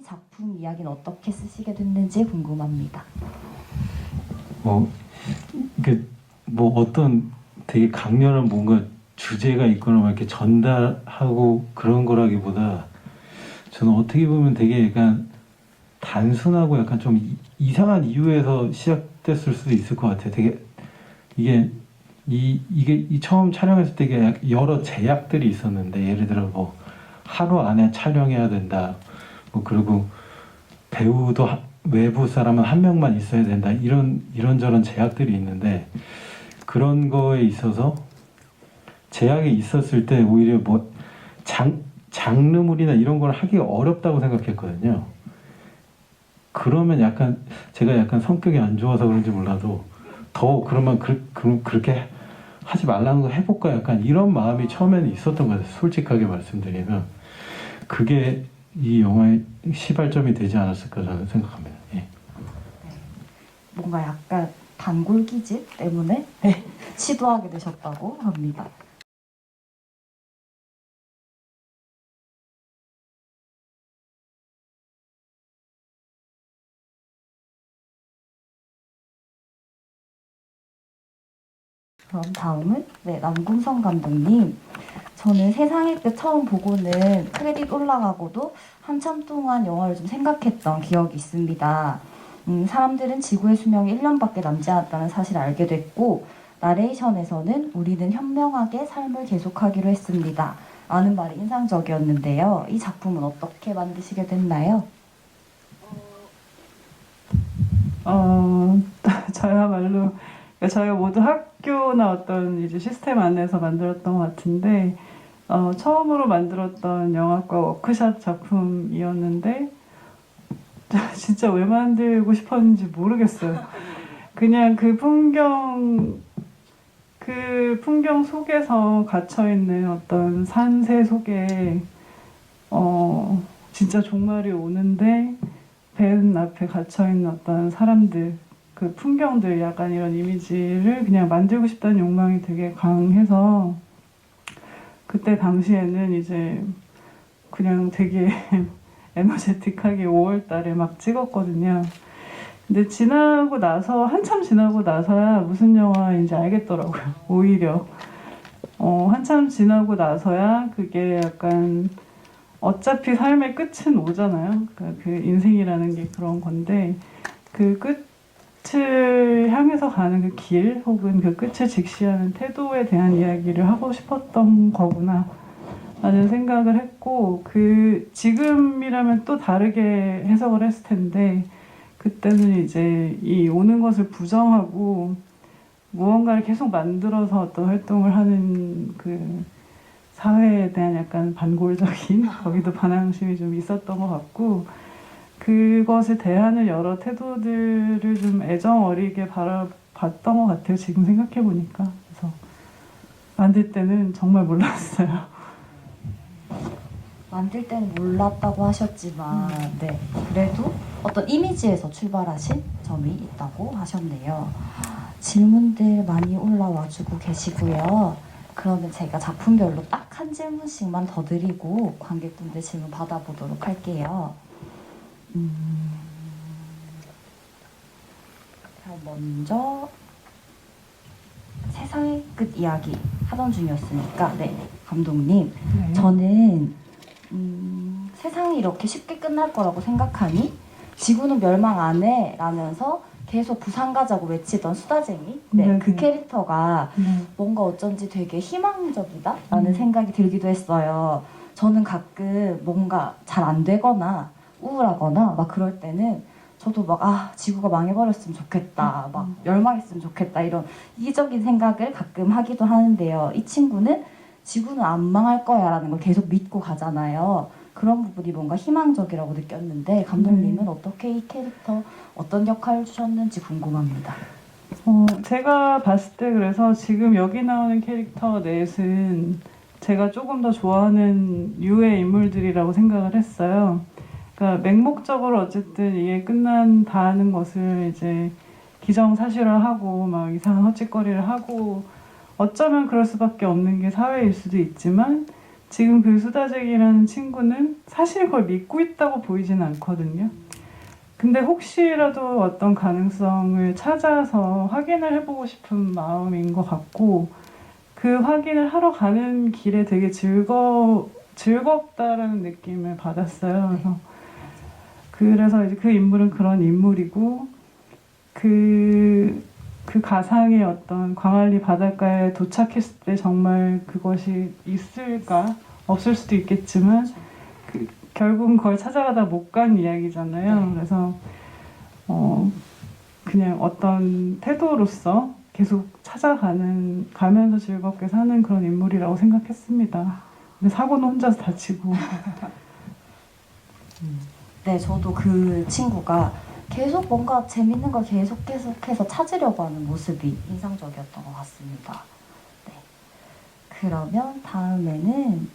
작품 이야기는 어떻게 쓰시게 됐는지 궁금합니다. 뭐 어떤 되게 강렬한 뭔가 주제가 있거나 막 이렇게 전달하고 그런 거라기보다 저는 어떻게 보면 되게 약간 단순하고 약간 좀 이상한 이유에서 시작됐을 수도 있을 것 같아요. 되게 이게 이 처음 촬영했을 때 되게 여러 제약들이 있었는데, 예를 들어 뭐 하루 안에 촬영해야 된다, 뭐 그리고 배우도 외부 사람은 한 명만 있어야 된다, 이런저런 제약들이 있는데, 그런 거에 있어서 제약이 있었을 때 오히려 뭐 장르물이나 이런 걸 하기가 어렵다고 생각했거든요. 그러면 약간 제가 약간 성격이 안 좋아서 그런지 몰라도 더 그러면 그렇게 하지 말라는 거 해볼까, 약간 이런 마음이 처음에는 있었던 것 같아요. 솔직하게 말씀드리면 그게 이 영화의 시발점이 되지 않았을까 저는 생각합니다. 예. 뭔가 약간 단골 기질 때문에 시도하게 되셨다고 합니다. 그럼 다음은 남궁성 감독님. 저는 세상의 끝 처음 보고는 크레딧 올라가고도 한참 동안 영화를 좀 생각했던 기억이 있습니다. 사람들은 지구의 수명이 1년밖에 남지 않았다는 사실을 알게 됐고, 나레이션에서는 우리는 현명하게 삶을 계속하기로 했습니다 라는 말이 인상적이었는데요. 이 작품은 어떻게 만드시게 됐나요? 저야말로 저희가 모두 학교나 어떤 이제 시스템 안에서 만들었던 것 같은데, 처음으로 만들었던 영화과 워크샵 작품이었는데 진짜 왜 만들고 싶었는지 모르겠어요. 그냥 그 풍경 속에서 갇혀 있는 어떤 산새 속에 진짜 종말이 오는데 벤 앞에 갇혀 있는 어떤 사람들, 그 풍경들, 약간 이런 이미지를 그냥 만들고 싶다는 욕망이 되게 강해서 그때 당시에는 이제 그냥 되게 에너제틱하게 5월 달에 막 찍었거든요. 근데 한참 지나고 나서야 무슨 영화인지 알겠더라고요. 오히려 한참 지나고 나서야 그게 약간 어차피 삶의 끝은 오잖아요. 그러니까 그 인생이라는 게 그런 건데, 그 끝을 향해서 가는 그 길, 혹은 그 끝을 직시하는 태도에 대한 이야기를 하고 싶었던 거구나 라는 생각을 했고, 지금이라면 또 다르게 해석을 했을 텐데, 그때는 이제 이 오는 것을 부정하고 무언가를 계속 만들어서 어떤 활동을 하는 그 사회에 대한 약간 반골적인 거기도 반항심이 좀 있었던 것 같고, 그것에 대하는 여러 태도들을 좀 애정 어리게 바라봤던 것 같아요. 지금 생각해 보니까. 그래서 만들 때는 정말 몰랐어요. 만들 때는 몰랐다고 하셨지만 그래도 어떤 이미지에서 출발하신 점이 있다고 하셨네요. 질문들 많이 올라와주고 계시고요. 그러면 제가 작품별로 딱 한 질문씩만 더 드리고 관객분들 질문 받아보도록 할게요. 그럼 먼저 세상의 끝 이야기 하던 중이었으니까 감독님, 네. 저는 세상이 이렇게 쉽게 끝날 거라고 생각하니 지구는 멸망 안 해 라면서 계속 부산 가자고 외치던 수다쟁이 그 캐릭터가 뭔가 어쩐지 되게 희망적이다 라는 생각이 들기도 했어요. 저는 가끔 뭔가 잘 안 되거나 우울하거나 막 그럴 때는 저도 막 지구가 망해버렸으면 좋겠다, 막 멸망했으면 좋겠다, 이런 이기적인 생각을 가끔 하기도 하는데요. 이 친구는 지구는 안 망할 거야 라는 걸 계속 믿고 가잖아요. 그런 부분이 뭔가 희망적이라고 느꼈는데, 감독님은 어떻게 이 캐릭터 어떤 역할을 주셨는지 궁금합니다. 제가 봤을 때 그래서 지금 여기 나오는 캐릭터 넷은 제가 조금 더 좋아하는 유의 인물들이라고 생각을 했어요. 그러니까 맹목적으로 어쨌든 이게 끝난다는 것을 이제 기정사실화하고 막 이상한 헛짓거리를 하고, 어쩌면 그럴 수밖에 없는 게 사회일 수도 있지만, 지금 그 수다쟁이라는 친구는 사실 그걸 믿고 있다고 보이진 않거든요. 근데 혹시라도 어떤 가능성을 찾아서 확인을 해보고 싶은 마음인 것 같고, 그 확인을 하러 가는 길에 되게 즐겁다라는 느낌을 받았어요. 그래서 이제 그 인물은 그런 인물이고, 그 가상의 어떤 광안리 바닷가에 도착했을 때 정말 그것이 있을까? 없을 수도 있겠지만, 결국은 그걸 찾아가다 못 간 이야기잖아요. 그래서 그냥 어떤 태도로서 계속 가면서 즐겁게 사는 그런 인물이라고 생각했습니다. 근데 사고는 혼자서 다치고. 네, 저도 그 친구가 계속 뭔가 재밌는 걸 계속해서 찾으려고 하는 모습이 인상적이었던 것 같습니다. 네. 그러면 다음에는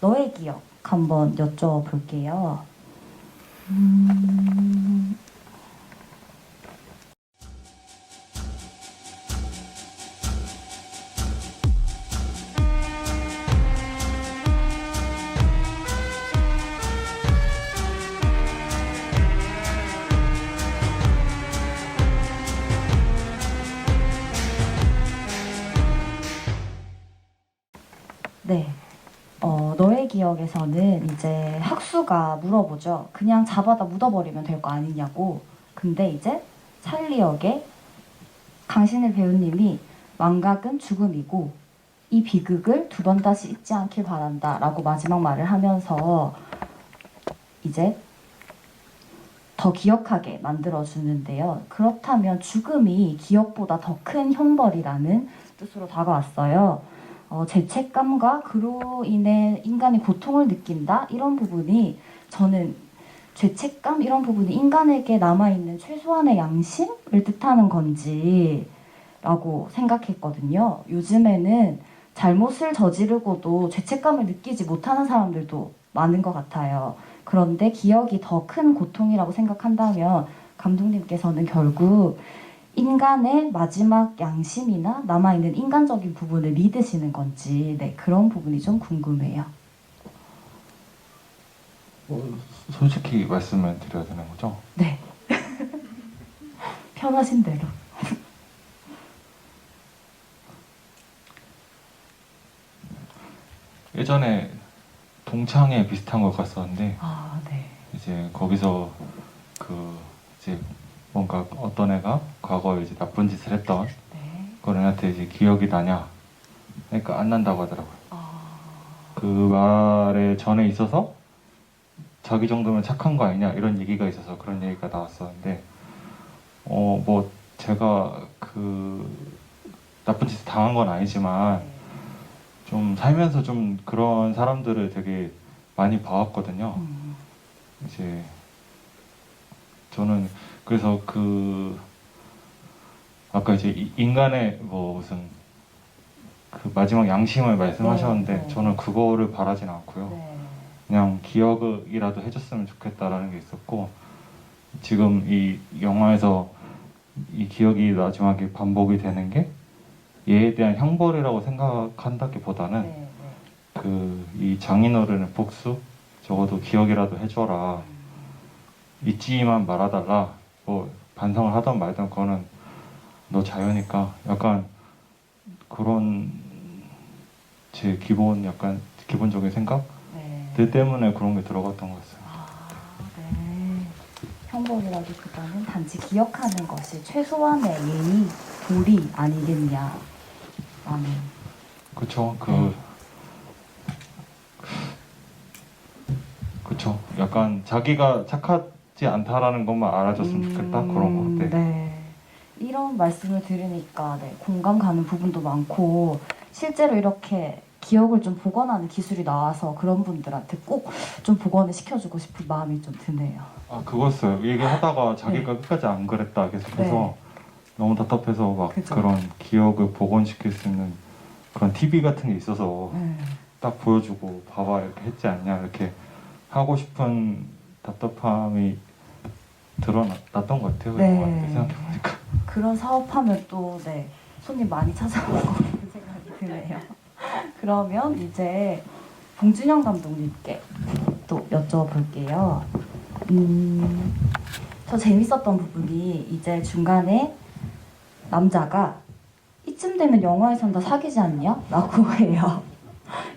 너의 기억 한번 여쭤볼게요. 네. 너의 기억에서는 이제 학수가 물어보죠. 그냥 잡아다 묻어버리면 될 거 아니냐고. 근데 이제 찰리 역의 강신일 배우님이 망각은 죽음이고 이 비극을 두 번 다시 잊지 않길 바란다 라고 마지막 말을 하면서 이제 더 기억하게 만들어주는데요. 그렇다면 죽음이 기억보다 더 큰 형벌이라는 뜻으로 다가왔어요. 죄책감과 그로 인해 인간이 고통을 느낀다 이런 부분이 저는 죄책감 이런 부분이 인간에게 남아있는 최소한의 양심을 뜻하는 건지 라고 생각했거든요. 요즘에는 잘못을 저지르고도 죄책감을 느끼지 못하는 사람들도 많은 것 같아요. 그런데 기억이 더 큰 고통이라고 생각한다면 감독님께서는 결국 인간의 마지막 양심이나 남아있는 인간적인 부분을 믿으시는 건지 네, 그런 부분이 좀 궁금해요. 솔직히 말씀을 드려야 되는 거죠? 네. 편하신 대로. 예전에 동창회 비슷한 걸 갔었는데 아, 네. 이제 거기서 이제 뭔가 어떤 애가 과거에 이제 나쁜 짓을 했던 네. 그런 애한테 이제 기억이 나냐? 그러니까 안 난다고 하더라고요. 아, 그 말에 전에 있어서 자기 정도면 착한 거 아니냐 이런 얘기가 있어서 그런 얘기가 나왔었는데 뭐 제가 나쁜 짓을 당한 건 아니지만 네. 좀 살면서 좀 그런 사람들을 되게 많이 봐왔거든요. 이제 저는 그래서 아까 이제 인간의 뭐 무슨 그 마지막 양심을 말씀하셨는데 네, 네. 저는 그거를 바라진 않고요. 네. 그냥 기억이라도 해줬으면 좋겠다라는 게 있었고 지금 이 영화에서 이 기억이 마지막에 반복이 되는 게 얘에 대한 형벌이라고 생각한다기보다는 네. 이 장인어른의 복수 적어도 기억이라도 해줘라 잊지만 말아달라 뭐 반성을 하던 말던 그거는 너 자유니까 약간 그런 제 기본적인 생각들 네. 때문에 그런 게 들어갔던 것 같아요. 아, 네. 형벌이라기보다는 단지 기억하는 것이 최소한의 예의, 도리 아니겠냐라는. 그쵸 네. 그쵸 약간 자기가 착하지 않다라는 것만 알아줬으면 좋겠다 그런 거. 네. 네. 이런 말씀을 들으니까 네, 공감 가는 부분도 많고 실제로 이렇게 기억을 좀 복원하는 기술이 나와서 그런 분들한테 꼭 좀 복원을 시켜주고 싶은 마음이 좀 드네요. 아 그거였어요. 얘기하다가 자기가 끝까지 안 그랬다 계속해서 네. 너무 답답해서 막 그죠. 그런 기억을 복원시킬 수 있는 그런 TV 같은 게 있어서 네. 딱 보여주고 봐봐 이렇게 했지 않냐 이렇게 하고 싶은 답답함이 드러났던 것 같아요. 네. 영화한테 생각해보니까. 그런 사업하면 또 네, 손님 많이 찾아올 것 같은 생각이 드네요. 그러면 이제 봉준영 감독님께 또 여쭤볼게요. 저 재밌었던 부분이 이제 중간에 남자가 이쯤 되면 영화에선 다 사귀지 않냐? 라고 해요.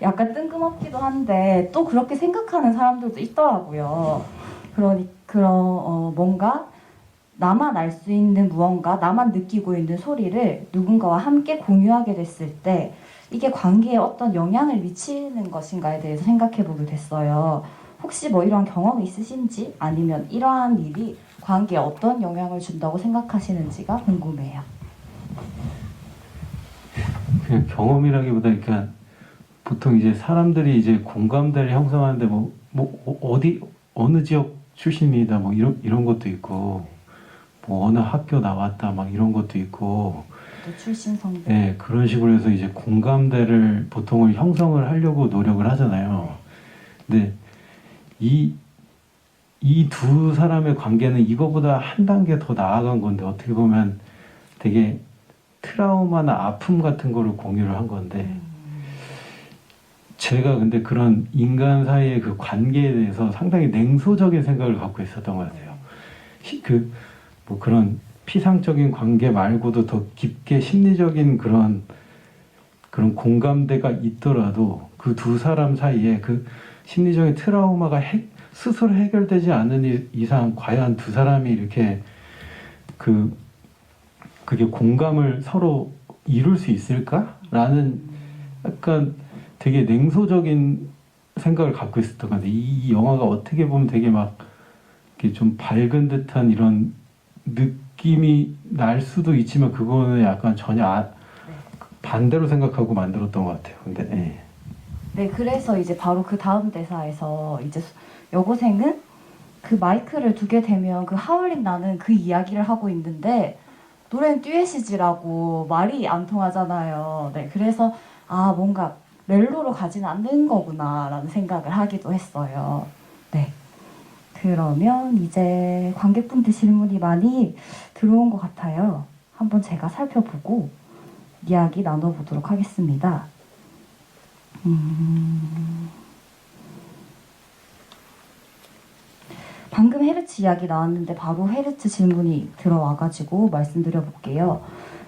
약간 뜬금없기도 한데 또 그렇게 생각하는 사람들도 있더라고요. 뭔가 나만 알 수 있는 무언가, 나만 느끼고 있는 소리를 누군가와 함께 공유하게 됐을 때 이게 관계에 어떤 영향을 미치는 것인가에 대해서 생각해 보게 됐어요. 혹시 뭐 이런 경험이 있으신지 아니면 이러한 일이 관계에 어떤 영향을 준다고 생각하시는지가 궁금해요. 그냥 경험이라기보다 그러니까 보통 이제 사람들이 이제 공감대를 형성하는데 어느 지역 출신이다 뭐 이런 것도 있고 뭐 어느 학교 나왔다 막 이런 것도 있고 또 출신 성별. 네, 그런 식으로 해서 이제 공감대를 보통은 형성을 하려고 노력을 하잖아요. 근데 이 두 사람의 관계는 이거보다 한 단계 더 나아간 건데 어떻게 보면 되게 트라우마나 아픔 같은 거를 공유를 한 건데 제가 근데 그런 인간 사이의 그 관계에 대해서 상당히 냉소적인 생각을 갖고 있었던 것 같아요. 뭐 그런 피상적인 관계 말고도 더 깊게 심리적인 그런 공감대가 있더라도 그 두 사람 사이에 그 심리적인 트라우마가 스스로 해결되지 않는 이상 과연 두 사람이 이렇게 그게 공감을 서로 이룰 수 있을까라는 약간 되게 냉소적인 생각을 갖고 있었던 건데 이 영화가 어떻게 보면 되게 막 이렇게 좀 밝은 듯한 이런 느낌이 날 수도 있지만 그거는 약간 전혀 반대로 생각하고 만들었던 것 같아요. 근데 네, 그래서 이제 바로 그 다음 대사에서 이제 여고생은 그 마이크를 두게 되면 그 하울링 나는 그 이야기를 하고 있는데 노래는 듀엣이지라고 말이 안 통하잖아요. 네, 그래서 뭔가 멜로로 가지는 않는 거구나라는 생각을 하기도 했어요. 네. 그러면 이제 관객분들 질문이 많이 들어온 것 같아요. 한번 제가 살펴보고 이야기 나눠보도록 하겠습니다. 방금 헤르츠 이야기 나왔는데 바로 헤르츠 질문이 들어와가지고 말씀드려볼게요.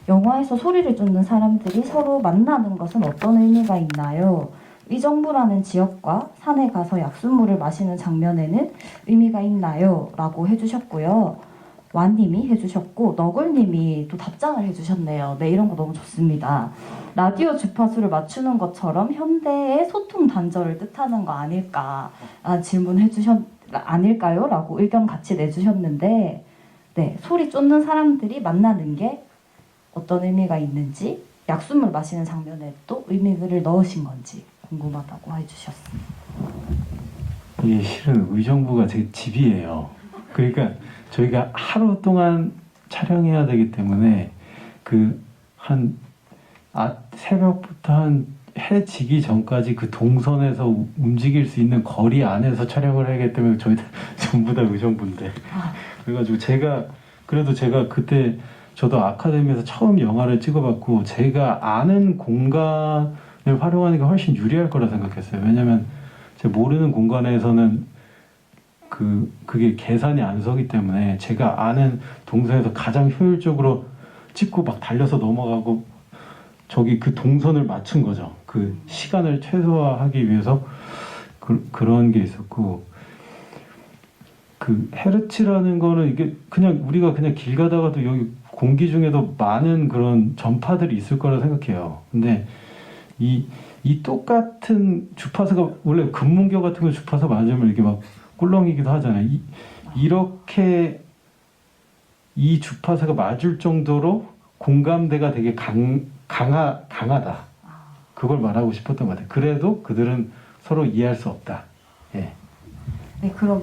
영화에서 소리를 쫓는 사람들이 서로 만나는 것은 어떤 의미가 있나요? 의정부라는 지역과 산에 가서 약수물을 마시는 장면에는 의미가 있나요? 라고 해주셨고요. 완님이 해주셨고 너굴님이 또 답장을 해주셨네요. 네, 이런 거 너무 좋습니다. 라디오 주파수를 맞추는 것처럼 현대의 소통 단절을 뜻하는 거 아닐까 아닐까요? 라고 의견 같이 내주셨는데 네, 소리 쫓는 사람들이 만나는 게 어떤 의미가 있는지 약수물 마시는 장면에 또 의미를 넣으신 건지 궁금하다고 해주셨습니다. 이게 실은 의정부가 제 집이에요. 그러니까 저희가 하루 동안 촬영해야 되기 때문에 새벽부터 한 해 지기 전까지 그 동선에서 움직일 수 있는 거리 안에서 촬영을 하기 때문에 저희들 전부 다 의정부인데 그래가지고 제가 그때 저도 아카데미에서 처음 영화를 찍어봤고 제가 아는 공간을 활용하는 게 훨씬 유리할 거라 생각했어요. 왜냐면 제가 모르는 공간에서는 그게 계산이 안 서기 때문에 제가 아는 동선에서 가장 효율적으로 찍고 막 달려서 넘어가고 저기 그 동선을 맞춘 거죠. 그 시간을 최소화하기 위해서 그런 게 있었고 그 헤르츠라는 거는 이게 우리가 그냥 길 가다가도 여기 공기 중에도 많은 그런 전파들이 있을 거라 생각해요. 근데 이 똑같은 주파수가 원래 금문교 같은 거 주파수 맞으면 이렇게 막 꿀렁이기도 하잖아요. 이렇게 이 주파수가 맞을 정도로 공감대가 되게 강하다. 그걸 말하고 싶었던 것 같아요. 그래도 그들은 서로 이해할 수 없다. 예. 네, 그럼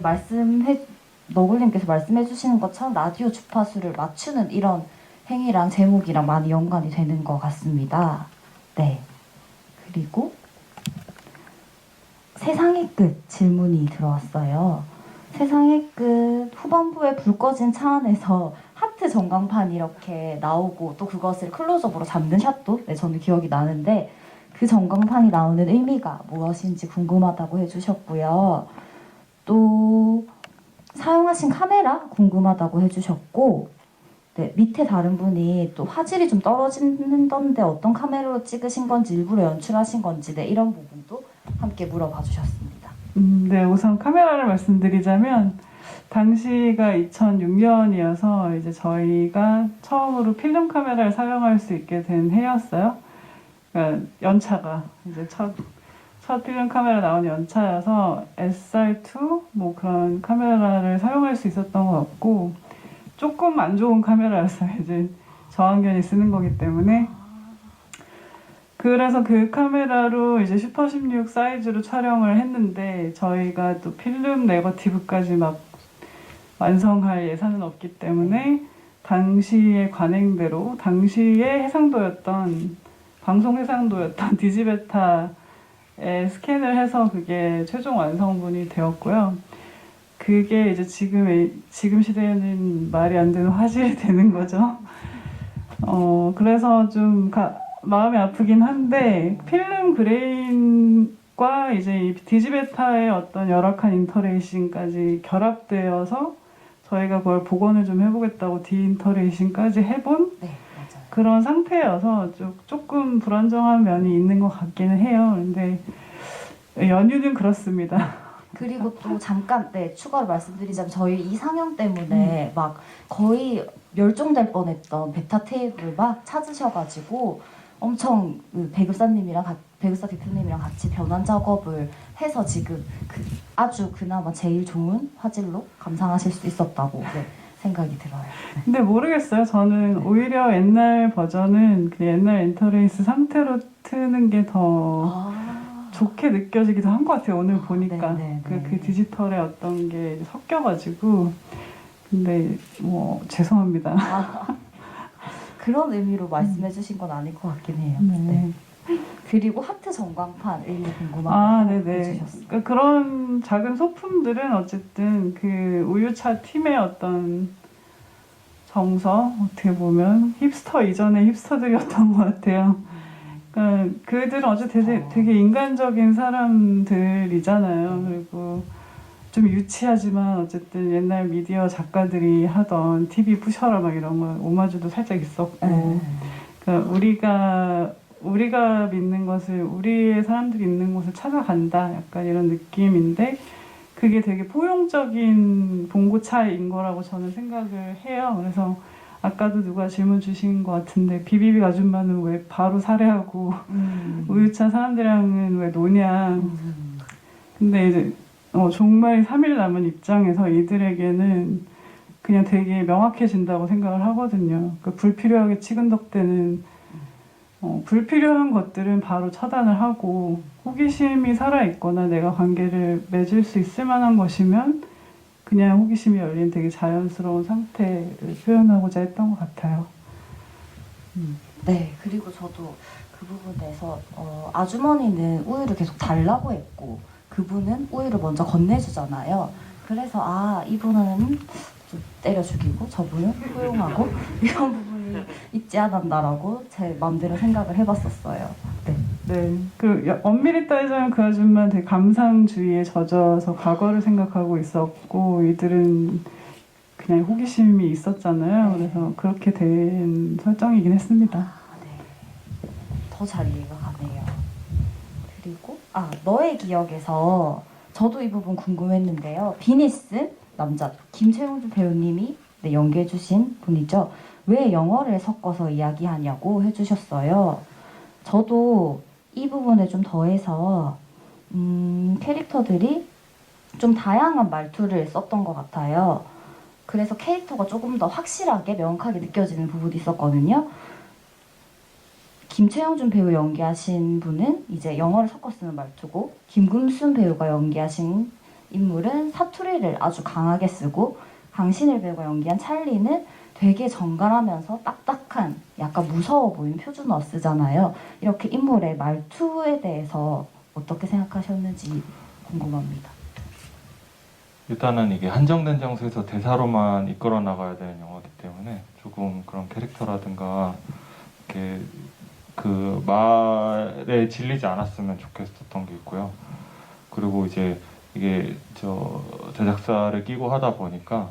너굴님께서 말씀해 주시는 것처럼 라디오 주파수를 맞추는 이런 행위랑 제목이랑 많이 연관이 되는 것 같습니다. 네. 그리고 세상의 끝 질문이 들어왔어요. 세상의 끝 후반부에 불 꺼진 차 안에서 하트 전광판이 이렇게 나오고 또 그것을 클로즈업으로 잡는 샷도 저는 기억이 나는데 그 전광판이 나오는 의미가 무엇인지 궁금하다고 해주셨고요. 또 사용하신 카메라 궁금하다고 해주셨고, 네, 밑에 다른 분이 또 화질이 좀 떨어지는던데 어떤 카메라로 찍으신 건지 일부러 연출하신 건지 네, 이런 부분도 함께 물어봐 주셨습니다. 네, 우선 카메라를 말씀드리자면 당시가 2006년이어서 이제 저희가 처음으로 필름 카메라를 사용할 수 있게 된 해였어요. 그러니까 연차가 이제 첫 필름 카메라 나온 연차여서 SR2 뭐 그런 카메라를 사용할 수 있었던 것 같고 조금 안 좋은 카메라였어요. 이제 저학년이 쓰는 거기 때문에. 그래서 그 카메라로 이제 슈퍼 16 사이즈로 촬영을 했는데 저희가 또 필름 네거티브까지 막 완성할 예산은 없기 때문에 당시의 관행대로 당시의 해상도였던 방송 해상도였던 디지베타에 스캔을 해서 그게 최종 완성본이 되었고요. 그게 이제 지금 시대에는 말이 안 되는 화질이 되는 거죠. 그래서 좀 마음이 아프긴 한데 필름 그레인과 이제 이 디지베타의 어떤 열악한 인터레이싱까지 결합되어서 저희가 그걸 복원을 좀 해보겠다고 디인터레이싱까지 해본 네, 맞아요. 그런 상태여서 조금 불안정한 면이 있는 것 같기는 해요. 근데 연유는 그렇습니다. 그리고 또 잠깐 네, 추가로 말씀드리자면 저희 이상형 때문에 막 거의 멸종될 뻔했던 베타 테이프를 막 찾으셔가지고 엄청 배급사 대표님이랑 같이 변환 작업을 해서 지금 아주 그나마 제일 좋은 화질로 감상하실 수 있었다고 네, 생각이 들어요. 네. 근데 모르겠어요. 저는 오히려 옛날 버전은 그 옛날 인터레이스 상태로 트는 게 더 좋게 느껴지기도 한 것 같아요. 오늘 보니까 네. 그 디지털의 어떤 게 이제 섞여가지고. 근데 뭐 죄송합니다. 그런 의미로 말씀해주신 건 아닐 것 같긴 해요. 네. 네. 그리고 하트 전광판 의미 궁금하다고 네네. 해주셨어요. 그러니까 그런 작은 소품들은 어쨌든 그 우유차 팀의 어떤 정서, 어떻게 보면 힙스터 이전의 힙스터들이었던 것 같아요. 그러니까 그들은 어쨌든 되게 인간적인 사람들이잖아요. 그리고 좀 유치하지만 어쨌든 옛날 미디어 작가들이 하던 TV 부셔라 막 이런 거 오마주도 살짝 있었고, 그러니까 우리가 믿는 것을 우리의 사람들이 있는 곳을 찾아간다 약간 이런 느낌인데 그게 되게 포용적인 봉고차인 거라고 저는 생각을 해요. 그래서 아까도 누가 질문 주신 것 같은데 비비빅 아줌마는 왜 바로 살해하고 우유차 사람들이랑은 왜 노냐. 근데 이제 종말이 3일 남은 입장에서 이들에게는 그냥 되게 명확해진다고 생각을 하거든요. 그러니까 불필요하게 치근덕대는 불필요한 것들은 바로 차단을 하고 호기심이 살아있거나 내가 관계를 맺을 수 있을 만한 것이면 그냥 호기심이 열린 되게 자연스러운 상태를 표현하고자 했던 것 같아요. 네, 그리고 저도 그 부분에서 아주머니는 우유를 계속 달라고 했고 그분은 우유를 먼저 건네주잖아요. 그래서 이분은 좀 때려 죽이고 저분은 포용하고 이런 부분이 있지 않았나라고 제 마음대로 생각을 해봤었어요. 네. 네. 그리고 엄밀히 따지자면 그 아줌마는 되게 감상주의에 젖어서 과거를 생각하고 있었고 이들은 그냥 호기심이 있었잖아요. 그래서 그렇게 된 설정이긴 했습니다. 네. 더 잘 이해가 가네요. 그리고 너의 기억에서 저도 이 부분 궁금했는데요. 비니스 남자 김채용 배우님이 연기해주신 분이죠. 왜 영어를 섞어서 이야기하냐고 해주셨어요. 저도 이 부분에 좀 더해서 캐릭터들이 좀 다양한 말투를 썼던 것 같아요. 그래서 캐릭터가 조금 더 확실하게 명확하게 느껴지는 부분이 있었거든요. 김채영준 배우 연기하신 분은 이제 영어를 섞어 쓰는 말투고 김금순 배우가 연기하신 인물은 사투리를 아주 강하게 쓰고 강신일 배우가 연기한 찰리는 되게 정갈하면서 딱딱한 약간 무서워 보이는 표준어 쓰잖아요. 이렇게 인물의 말투에 대해서 어떻게 생각하셨는지 궁금합니다. 일단은 이게 한정된 장소에서 대사로만 이끌어 나가야 되는 영화이기 때문에 조금 그런 캐릭터라든가 이렇게 그 말에 질리지 않았으면 좋겠었던 게 있고요. 그리고 이제 이게 저 제작사를 끼고 하다 보니까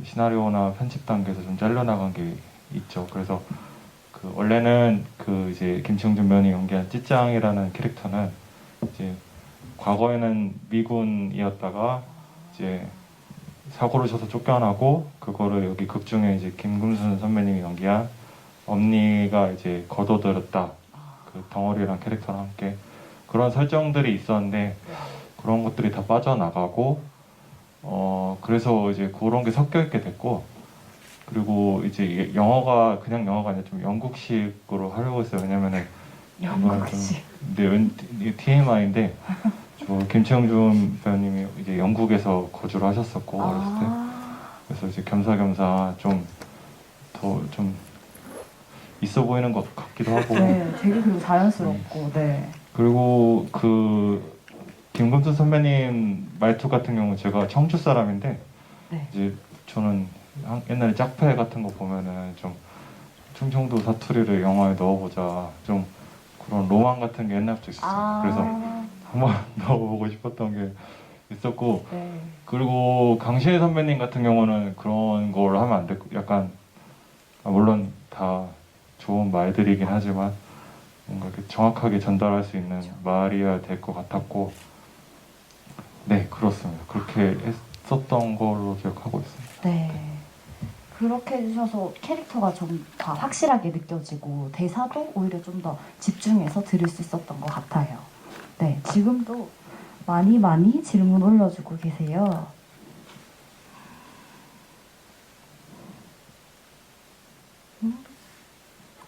시나리오나 편집 단계에서 좀 잘려나간 게 있죠. 그래서 그 원래는 그 이제 김청준 변이 연기한 찌짱이라는 캐릭터는 이제 과거에는 미군이었다가 이제 사고를 쳐서 쫓겨나고 그거를 여기 극 중에 이제 김금순 선배님이 연기한 엄니가 이제 거둬들였다. 그 덩어리랑 캐릭터랑 함께 그런 설정들이 있었는데 그런 것들이 다 빠져나가고 그래서 이제 그런 게 섞여 있게 됐고 그리고 이제 이게 영어가 그냥 영어가 아니라 좀 영국식으로 하려고 했어요. 왜냐면은 영국식. 이게 TMI인데 저 김청준 배우님이 이제 영국에서 거주를 하셨었고 어렸을 때 그래서 이제 겸사겸사 좀 더 좀 있어 보이는 것 같기도 하고 네, 되게 그리고 자연스럽고, 네. 그리고 그 김금수 선배님 말투 같은 경우 제가 청주 사람인데 네. 이제 저는 옛날에 짝패 같은 거 보면은 좀 충청도 사투리를 영화에 넣어보자 좀 그런 로망 같은 게 옛날부터 있었어요. 그래서 한번 넣어보고 싶었던 게 있었고 네. 그리고 강신혜 선배님 같은 경우는 그런 걸 하면 안 됐고 약간 물론 다 좋은 말들이긴 하지만 뭔가 이렇게 정확하게 전달할 수 있는 말이어야 될 것 같았고 네 그렇습니다. 그렇게 했었던 걸로 기억하고 있습니다. 네. 그렇게 해주셔서 캐릭터가 좀 다 확실하게 느껴지고 대사도 오히려 좀 더 집중해서 들을 수 있었던 것 같아요. 네, 지금도 많이 질문 올려주고 계세요.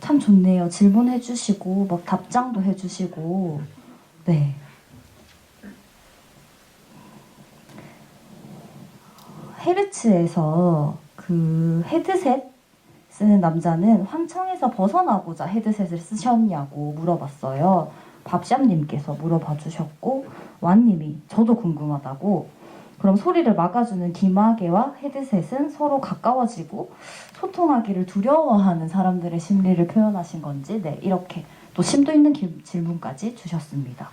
참 좋네요. 질문해주시고 막 답장도 해주시고 네. 헤르츠에서 그 헤드셋 쓰는 남자는 환청에서 벗어나고자 헤드셋을 쓰셨냐고 물어봤어요. 밥샵님께서 물어봐 주셨고 완님이 저도 궁금하다고 그럼 소리를 막아주는 귀마개와 헤드셋은 서로 가까워지고 소통하기를 두려워하는 사람들의 심리를 표현하신 건지 네 이렇게 또 심도 있는 질문까지 주셨습니다.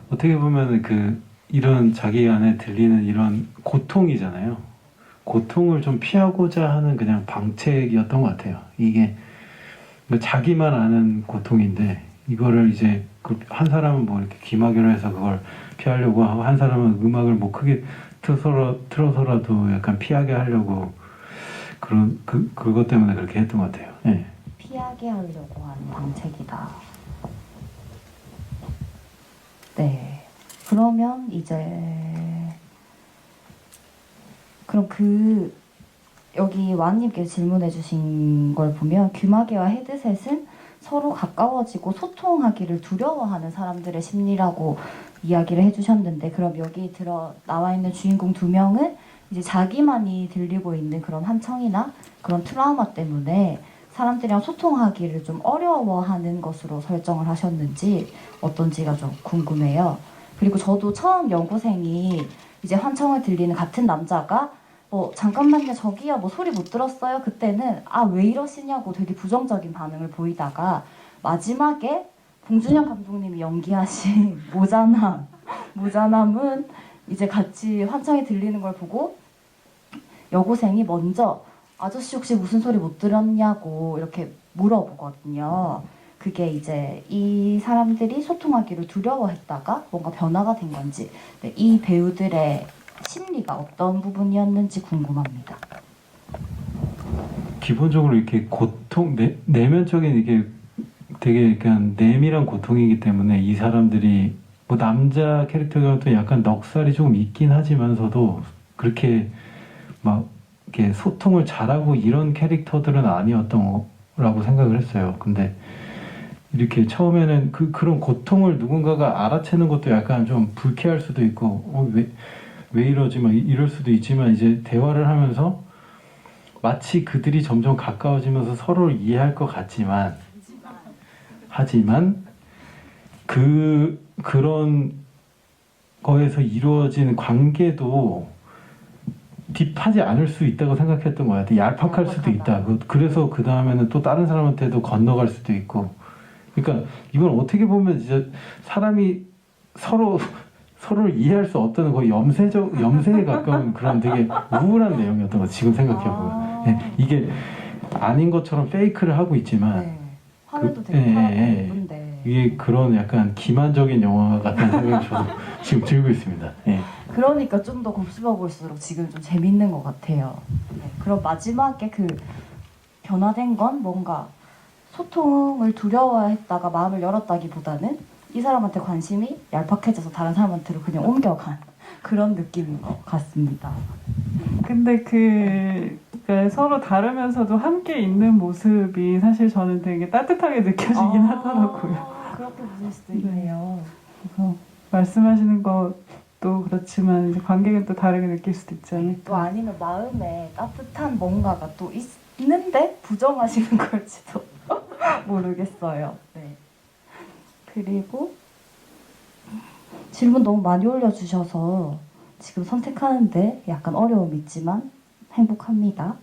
어떻게 보면은 이런 자기 안에 들리는 이런 고통이잖아요. 고통을 좀 피하고자 하는 그냥 방책이었던 것 같아요. 이게 자기만 아는 고통인데 이거를 이제 한 사람은 뭐 이렇게 귀마개로 해서 그걸 피하려고 하고 한 사람은 음악을 뭐 크게 틀어서라도 약간 피하게 하려고 그것 때문에 그렇게 했던 것 같아요. 네. 피하게 하려고 하는 방책이다. 네. 그러면 그럼 여기 와님께서 질문해 주신 걸 보면 귀마개와 헤드셋은 서로 가까워지고 소통하기를 두려워하는 사람들의 심리라고 이야기를 해주셨는데 그럼 여기 나와 있는 주인공 두 명은 이제 자기만이 들리고 있는 그런 환청이나 그런 트라우마 때문에 사람들이랑 소통하기를 좀 어려워하는 것으로 설정을 하셨는지 어떤지가 좀 궁금해요. 그리고 저도 처음 연구생이 이제 환청을 들리는 같은 남자가 잠깐만요 저기요 뭐 소리 못 들었어요 그때는 왜 이러시냐고 되게 부정적인 반응을 보이다가 마지막에 봉준영 감독님이 연기하신 모자남은 이제 같이 환청이 들리는 걸 보고 여고생이 먼저 아저씨 혹시 무슨 소리 못 들었냐고 이렇게 물어보거든요. 그게 이제 이 사람들이 소통하기를 두려워했다가 뭔가 변화가 된 건지 네, 이 배우들의 심리가 어떤 부분이었는지 궁금합니다. 기본적으로 이렇게 내면적인 이게 되게 약간 내밀한 고통이기 때문에 이 사람들이 뭐 남자 캐릭터가 약간 넉살이 조금 있긴 하지만서도 그렇게 막 이렇게 소통을 잘하고 이런 캐릭터들은 아니었던 거라고 생각을 했어요. 근데 이렇게 처음에는 그런 고통을 누군가가 알아채는 것도 약간 좀 불쾌할 수도 있고 왜 이러지 막 이럴 수도 있지만 이제 대화를 하면서 마치 그들이 점점 가까워지면서 서로를 이해할 것 같지만 하지만 그런 거에서 이루어지는 관계도 딥하지 않을 수 있다고 생각했던 것 같아요. 얄팍할 수도 있다. 그래서 그 다음에는 또 다른 사람한테도 건너갈 수도 있고. 그러니까 이건 어떻게 보면 진짜 사람이 서로를 이해할 수 없다는 거의 염세에 가까운 그런 되게 우울한 내용이었던 것 같아요. 지금 생각해보면. 네, 이게 아닌 것처럼 페이크를 하고 있지만 네. 화면도 그- 되게 파랗고 예. 예쁜데. 이게 그런 약간 기만적인 영화 같다는 생각이 저도 지금 들고 있습니다. 예. 그러니까 좀 더 곱씹어 볼수록 지금 좀 재밌는 것 같아요. 네. 그럼 마지막에 그 변화된 건 뭔가 소통을 두려워했다가 마음을 열었다기보다는 이 사람한테 관심이 얄팍해져서 다른 사람한테로 그냥 옮겨간 그런 느낌인 것 같습니다. 근데 그러니까 서로 다르면서도 함께 있는 모습이 사실 저는 되게 따뜻하게 느껴지긴 하더라고요. 그렇게 보실 수도 있네요. 그래서 말씀하시는 것도 그렇지만 이제 관객은 또 다르게 느낄 수도 있지 않을까. 또 아니면 마음에 따뜻한 뭔가가 또 있는데 부정하시는 걸지도 모르겠어요. 네. 그리고 질문 너무 많이 올려주셔서 지금 선택하는데 약간 어려움이 있지만 행복합니다.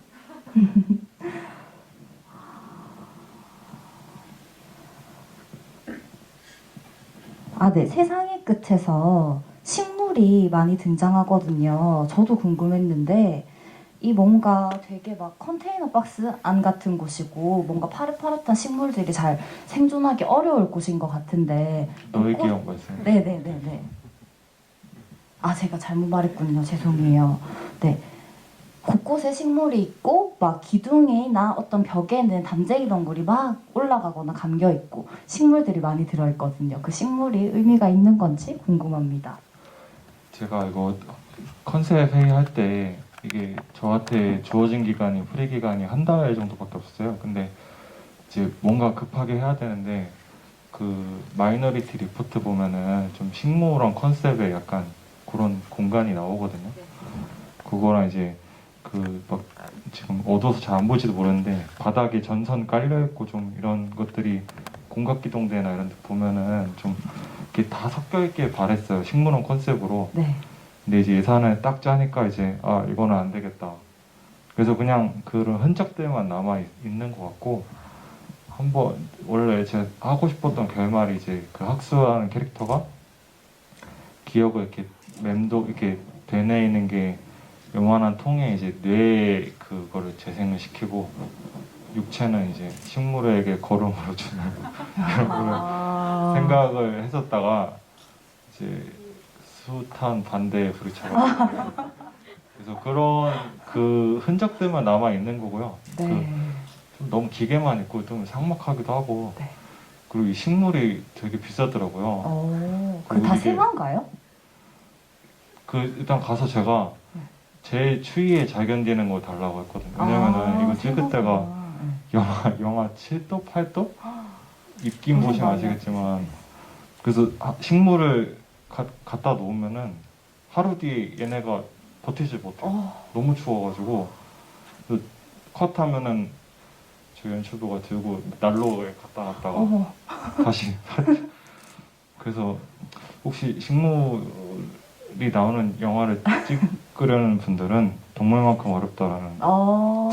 아, 네. 세상의 끝에서 식물이 많이 등장하거든요. 저도 궁금했는데 이 뭔가 되게 막 컨테이너 박스 안 같은 곳이고 뭔가 파릇파릇한 식물들이 잘 생존하기 어려울 곳인 것 같은데 너의 꽃- 기억 말씀. 네네네네. 아, 제가 잘못 말했군요. 죄송해요. 네. 곳곳에 식물이 있고 막 기둥이나 어떤 벽에는 담쟁이 덩굴이 막 올라가거나 감겨 있고 식물들이 많이 들어있거든요. 그 식물이 의미가 있는 건지 궁금합니다. 제가 이거 컨셉 회의할 때 이게 저한테 주어진 기간이 프리 기간이 한 달 정도밖에 없었어요. 근데 이제 뭔가 급하게 해야 되는데 그 마이너리티 리포트 보면은 좀 식물원 컨셉에 약간 그런 공간이 나오거든요. 그거랑 이제 그 막 지금 어두워서 잘 안 보일지도 모르는데 바닥에 전선 깔려 있고 좀 이런 것들이 공각기동대나 이런 데 보면은 좀 이렇게 다 섞여 있길 바랬어요. 식물원 컨셉으로. 네. 근데 이제 예산을 딱 짜니까 이제 아 이거는 안 되겠다. 그래서 그냥 그런 흔적들만 남아 있는 것 같고 한번 원래 제가 하고 싶었던 결말이 이제 그 학수하는 캐릭터가 기억을 이렇게 이렇게 되뇌이는 게 요만한 통에 이제 뇌에 그거를 재생을 시키고 육체는 이제 식물에게 걸음으로 주는 이런 거를 생각을 했었다가 이제 숱한 반대에 부딪혀가지고 그래서 그런 그 흔적들만 남아 있는 거고요. 네. 좀 너무 기계만 있고 좀 삭막하기도 하고 네. 그리고 이 식물이 되게 비싸더라고요. 그다 그리고 이게- 생화인가요? 그 일단 가서 제가 네. 제 추위에 잘 견디는 거 달라고 했거든요. 왜냐면은 이거 찍을 때가 영하 7도, 8도? 입김 보시면 아시겠지만 그래서 식물을 갖다 놓으면은 하루 뒤에 얘네가 버티질 못해요. 너무 추워가지고 그 컷하면은 저 연출부가 들고 난로에 갖다 놨다가 어머. 다시 그래서 혹시 식물이 나오는 영화를 찍으려는 분들은 동물만큼 어렵다라는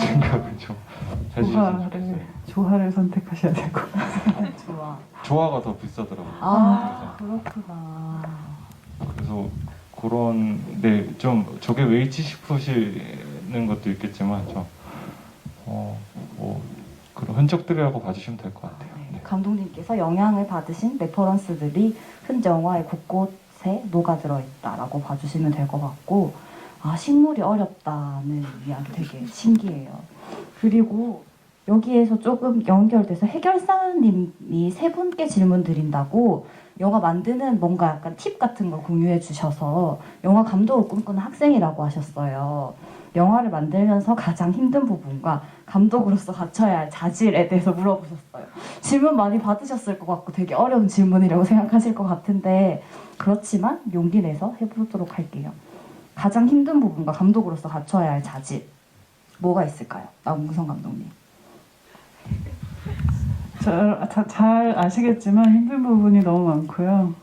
생각을 좀 해주셨으면 좋겠어요. 조화를 선택하셔야 될 것 같아요. 좋아. 조화가 더 비싸더라고요. 그렇구나. 그래서 그런 네 좀 저게 왜 있지 싶으시는 것도 있겠지만 좀뭐 그런 흔적들이라고 봐주시면 될 것 같아요. 네. 감독님께서 영향을 받으신 레퍼런스들이 현재 영화의 곳곳에 녹아들어 있다라고 봐주시면 될 것 같고, 아, 식물이 어렵다는 이야기 되게 신기해요. 그리고 여기에서 조금 연결돼서 해결사님이 세 분께 질문 드린다고 영화 만드는 뭔가 약간 팁 같은 걸 공유해 주셔서 영화 감독을 꿈꾸는 학생이라고 하셨어요. 영화를 만들면서 가장 힘든 부분과 감독으로서 갖춰야 할 자질에 대해서 물어보셨어요. 질문 많이 받으셨을 것 같고 되게 어려운 질문이라고 생각하실 것 같은데 그렇지만 용기 내서 해보도록 할게요. 가장 힘든 부분과 감독으로서 갖춰야 할 자질 뭐가 있을까요? 나문성 감독님. 잘 아시겠지만 힘든 부분이 너무 많고요.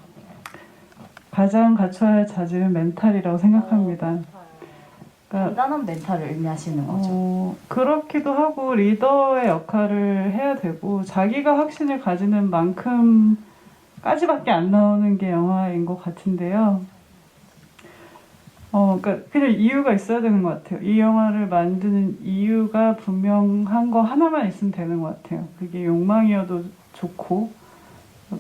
가장 갖춰야 할 자질은 멘탈이라고 생각합니다. 그러니까 단단한 멘탈을 의미하시는 거죠. 그렇기도 하고 리더의 역할을 해야 되고 자기가 확신을 가지는 만큼까지밖에 안 나오는 게 영화인 것 같은데요. 그러니까 그냥 이유가 있어야 되는 것 같아요. 이 영화를 만드는 이유가 분명한 거 하나만 있으면 되는 것 같아요. 그게 욕망이어도 좋고,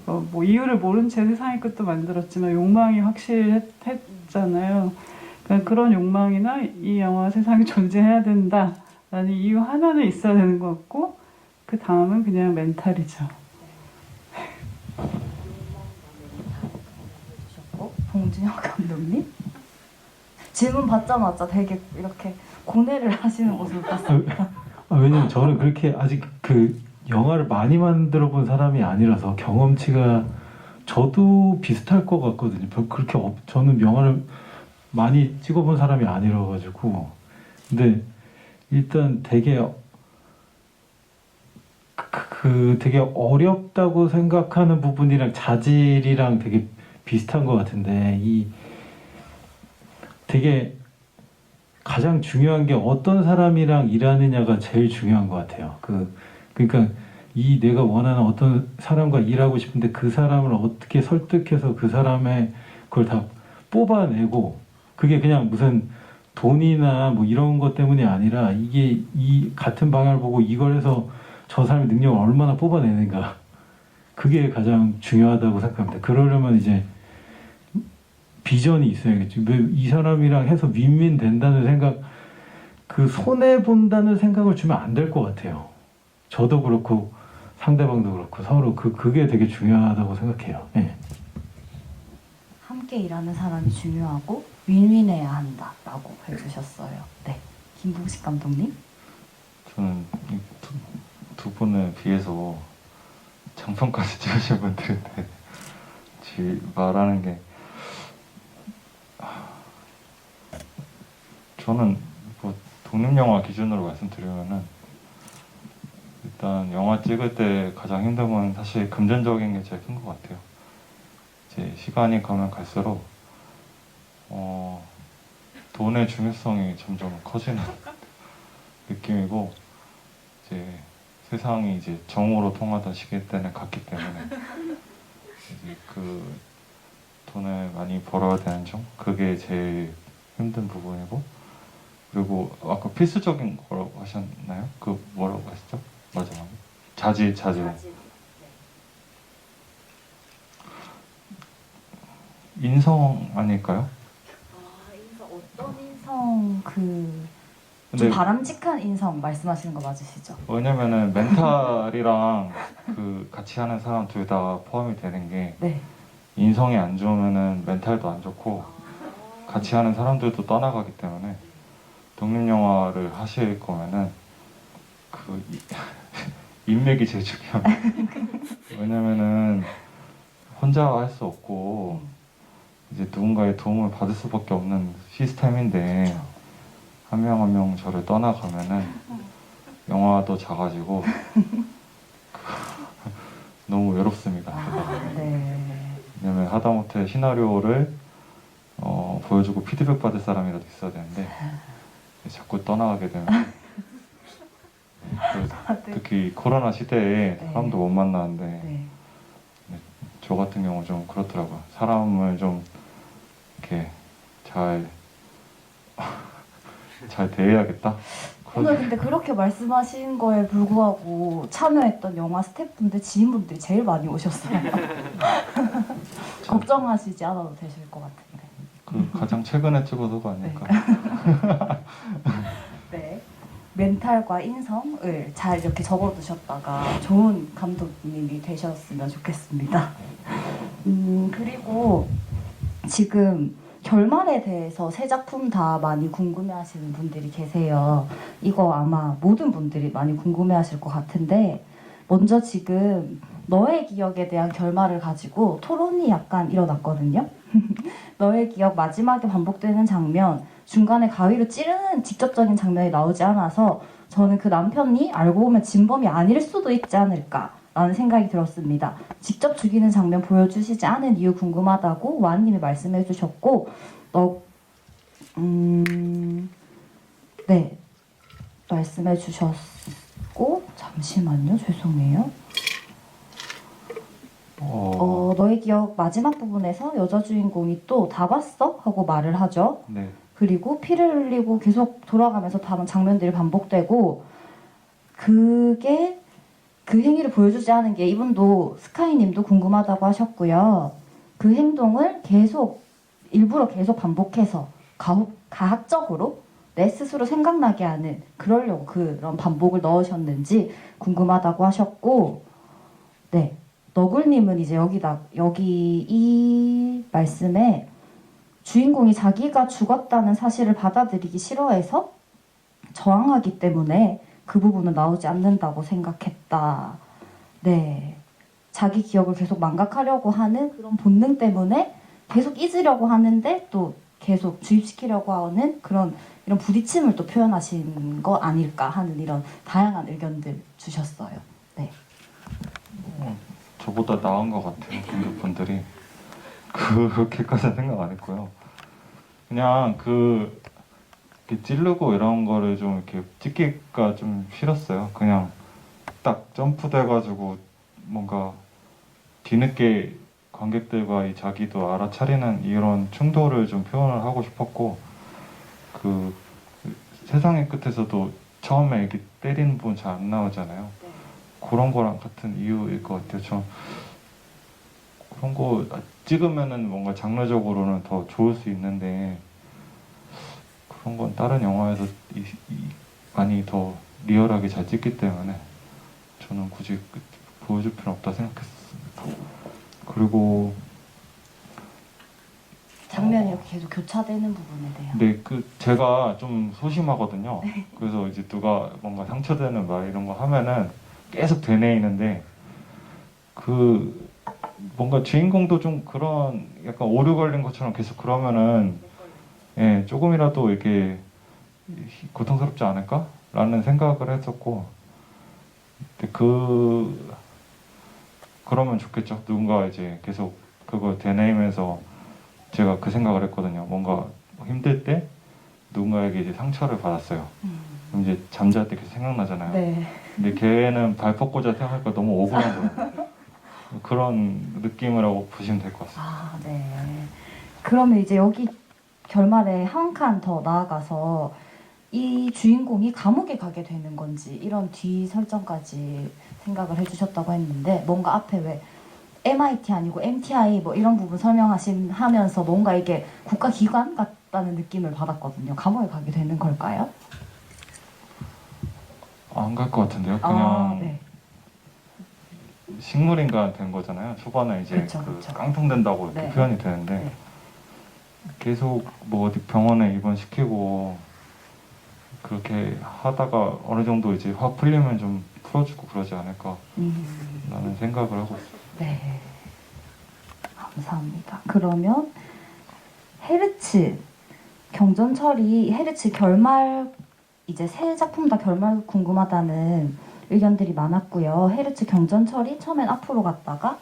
뭐 이유를 모른 채 세상의 끝도 만들었지만 욕망이 확실했잖아요. 그러니까 그런 욕망이나 이 영화 세상에 존재해야 된다라는 이유 하나는 있어야 되는 것 같고, 그 다음은 그냥 멘탈이죠. 봉준영 감독님? 질문 받자마자 되게 이렇게 고뇌를 하시는 모습을 봤습니다. 왜냐면 저는 그렇게 아직 그 영화를 많이 만들어 본 사람이 아니라서 경험치가 저도 비슷할 것 같거든요. 그렇게 저는 영화를 많이 찍어본 사람이 아니라 가지고. 근데 일단 되게 되게 어렵다고 생각하는 부분이랑 자질이랑 되게 비슷한 것 같은데, 이 되게 가장 중요한 게 어떤 사람이랑 일하느냐가 제일 중요한 것 같아요. 그러니까 이 내가 원하는 어떤 사람과 일하고 싶은데 그 사람을 어떻게 설득해서 그 사람의 그걸 다 뽑아내고, 그게 그냥 무슨 돈이나 뭐 이런 것 때문이 아니라 이게 이 같은 방향을 보고 이걸 해서 저 사람의 능력을 얼마나 뽑아내는가, 그게 가장 중요하다고 생각합니다. 그러려면 이제 비전이 있어야겠죠. 왜 이 사람이랑 해서 윈윈 된다는 생각, 그 손해 본다는 생각을 주면 안 될 것 같아요. 저도 그렇고 상대방도 그렇고 서로 그게 되게 중요하다고 생각해요. 네. 함께 일하는 사람이 중요하고 윈윈해야 한다라고 해주셨어요. 네, 김봉식 감독님. 저는 이 두 분에 비해서 장편까지 찍으신 분들인데 말하는 게, 저는 뭐 독립영화 기준으로 말씀드리면은 일단 영화 찍을 때 가장 힘든 건 사실 금전적인 게 제일 큰 것 같아요. 이제 시간이 가면 갈수록 돈의 중요성이 점점 커지는 느낌이고, 이제 세상이 이제 정으로 통하던 시기 때는 갔기 때문에 이제 그 돈을 많이 벌어야 되는 점, 그게 제일 힘든 부분이고, 그리고 아까 필수적인 거라고 하셨나요? 그 뭐라고 하셨죠? 마지막에 자질. 인성 아닐까요? 인성, 어떤 인성, 좀 근데 바람직한 인성 말씀하시는 거 맞으시죠? 왜냐면은 멘탈이랑 그 같이 하는 사람 둘 다 포함이 되는 게, 네. 인성이 안 좋으면은 멘탈도 안 좋고 같이 하는 사람들도 떠나가기 때문에, 독립영화를 하실 거면은 그 인맥이 제일 중요합니다. 왜냐면은 혼자 할 수 없고 이제 누군가의 도움을 받을 수밖에 없는 시스템인데, 한 명 한 명 저를 떠나가면은 영화도 작아지고 너무 외롭습니다. 네. 왜냐면 하다못해 시나리오를 보여주고 피드백 받을 사람이라도 있어야 되는데 자꾸 떠나가게 되면, 특히 코로나 시대에 사람도 못 만나는데, 네. 저 같은 경우 좀 그렇더라고요. 사람을 좀 이렇게 잘 대해야겠다. 오늘 근데 그렇게 말씀하신 거에 불구하고 참여했던 영화 스태프분들, 지인분들이 제일 많이 오셨어요. 걱정하시지 않아도 되실 것 같은데. 그 가장 최근에 찍어서가 아닐까. 네. 멘탈과 인성을 잘 이렇게 적어두셨다가 좋은 감독님이 되셨으면 좋겠습니다. 그리고 지금 결말에 대해서 세 작품 다 많이 궁금해하시는 분들이 계세요. 이거 아마 모든 분들이 많이 궁금해하실 것 같은데, 먼저 지금 너의 기억에 대한 결말을 가지고 토론이 약간 일어났거든요. 너의 기억 마지막에 반복되는 장면, 중간에 가위로 찌르는 직접적인 장면이 나오지 않아서 저는 그 남편이 알고 보면 진범이 아닐 수도 있지 않을까라는 생각이 들었습니다. 직접 죽이는 장면 보여주시지 않은 이유 궁금하다고 와님이 말씀해 주셨고, 네, 말씀해 주셨고, 잠시만요, 죄송해요. 너의 기억 마지막 부분에서 여자 주인공이 또 다 봤어? 하고 말을 하죠. 네. 그리고 피를 흘리고 계속 돌아가면서 다른 장면들이 반복되고, 그게 그 행위를 보여주지 않은 게 이분도 스카이님도 궁금하다고 하셨고요. 그 행동을 일부러 계속 반복해서 가학적으로 내 스스로 생각나게 하는, 그러려고 그런 반복을 넣으셨는지 궁금하다고 하셨고, 네, 너굴님은 이제 여기 이 말씀에 주인공이 자기가 죽었다는 사실을 받아들이기 싫어해서 저항하기 때문에 그 부분은 나오지 않는다고 생각했다. 네, 자기 기억을 계속 망각하려고 하는 그런 본능 때문에 계속 잊으려고 하는데 또 계속 주입시키려고 하는 이런 부딪힘을 또 표현하신 거 아닐까 하는 이런 다양한 의견들 주셨어요. 네. 저보다 나은 것 같아요. 분들이 그렇게까지는 생각 안 했고요. 그냥 이렇게 찌르고 이런 거를 좀 이렇게 찍기가 좀 싫었어요. 그냥 딱 점프돼가지고 뭔가 뒤늦게 관객들과 이 자기도 알아차리는 이런 충돌을 좀 표현을 하고 싶었고, 그 세상의 끝에서도 처음에 이렇게 때리는 부분 잘 안 나오잖아요. 그런 거랑 같은 이유일 것 같아요. 저 그런 거 찍으면은 뭔가 장르적으로는 더 좋을 수 있는데, 그런 건 다른 영화에서 많이 더 리얼하게 잘 찍기 때문에 저는 굳이 보여줄 필요는 없다 생각했습니다. 그리고 장면이 이렇게 계속 교차되는 부분에 대한. 네, 제가 좀 소심하거든요. 그래서 이제 누가 뭔가 상처되는 말 이런 거 하면은 계속 되뇌이는데, 뭔가 주인공도 좀 그런 약간 오류 걸린 것처럼 계속 그러면은, 예, 조금이라도 이렇게 고통스럽지 않을까라는 생각을 했었고, 근데 그러면 좋겠죠. 누군가 이제 계속 그걸 되뇌이면서, 제가 그 생각을 했거든요. 뭔가 힘들 때 누군가에게 이제 상처를 받았어요. 그럼 이제 잠잘 때 계속 생각나잖아요. 네. 근데 걔는 발 뻗고자 생각하니까 너무 억울한 거예요. 그런 느낌이라고 보시면 될 것 같습니다. 아, 네. 그러면 이제 여기 결말에 한 칸 더 나아가서 이 주인공이 감옥에 가게 되는 건지 이런 뒤 설정까지 생각을 해주셨다고 했는데, 뭔가 앞에 왜 MIT 아니고 MTI 뭐 이런 부분 하면서 뭔가 이게 국가기관 같다는 느낌을 받았거든요. 감옥에 가게 되는 걸까요? 안 갈 것 같은데요. 그냥 네. 식물인간 된 거잖아요. 초반에 이제 그쵸, 그쵸. 깡통된다고 이렇게 네. 표현이 되는데, 네. 계속 뭐 어디 병원에 입원시키고 그렇게 하다가 어느 정도 이제 화 풀리면 좀 풀어주고 그러지 않을까 라는 생각을 하고 있어요. 네. 감사합니다. 그러면 헤르츠 결말, 이제 세 작품 다 결말 궁금하다는 의견들이 많았고요. 헤르츠 경전 처리 처음엔 앞으로 갔다가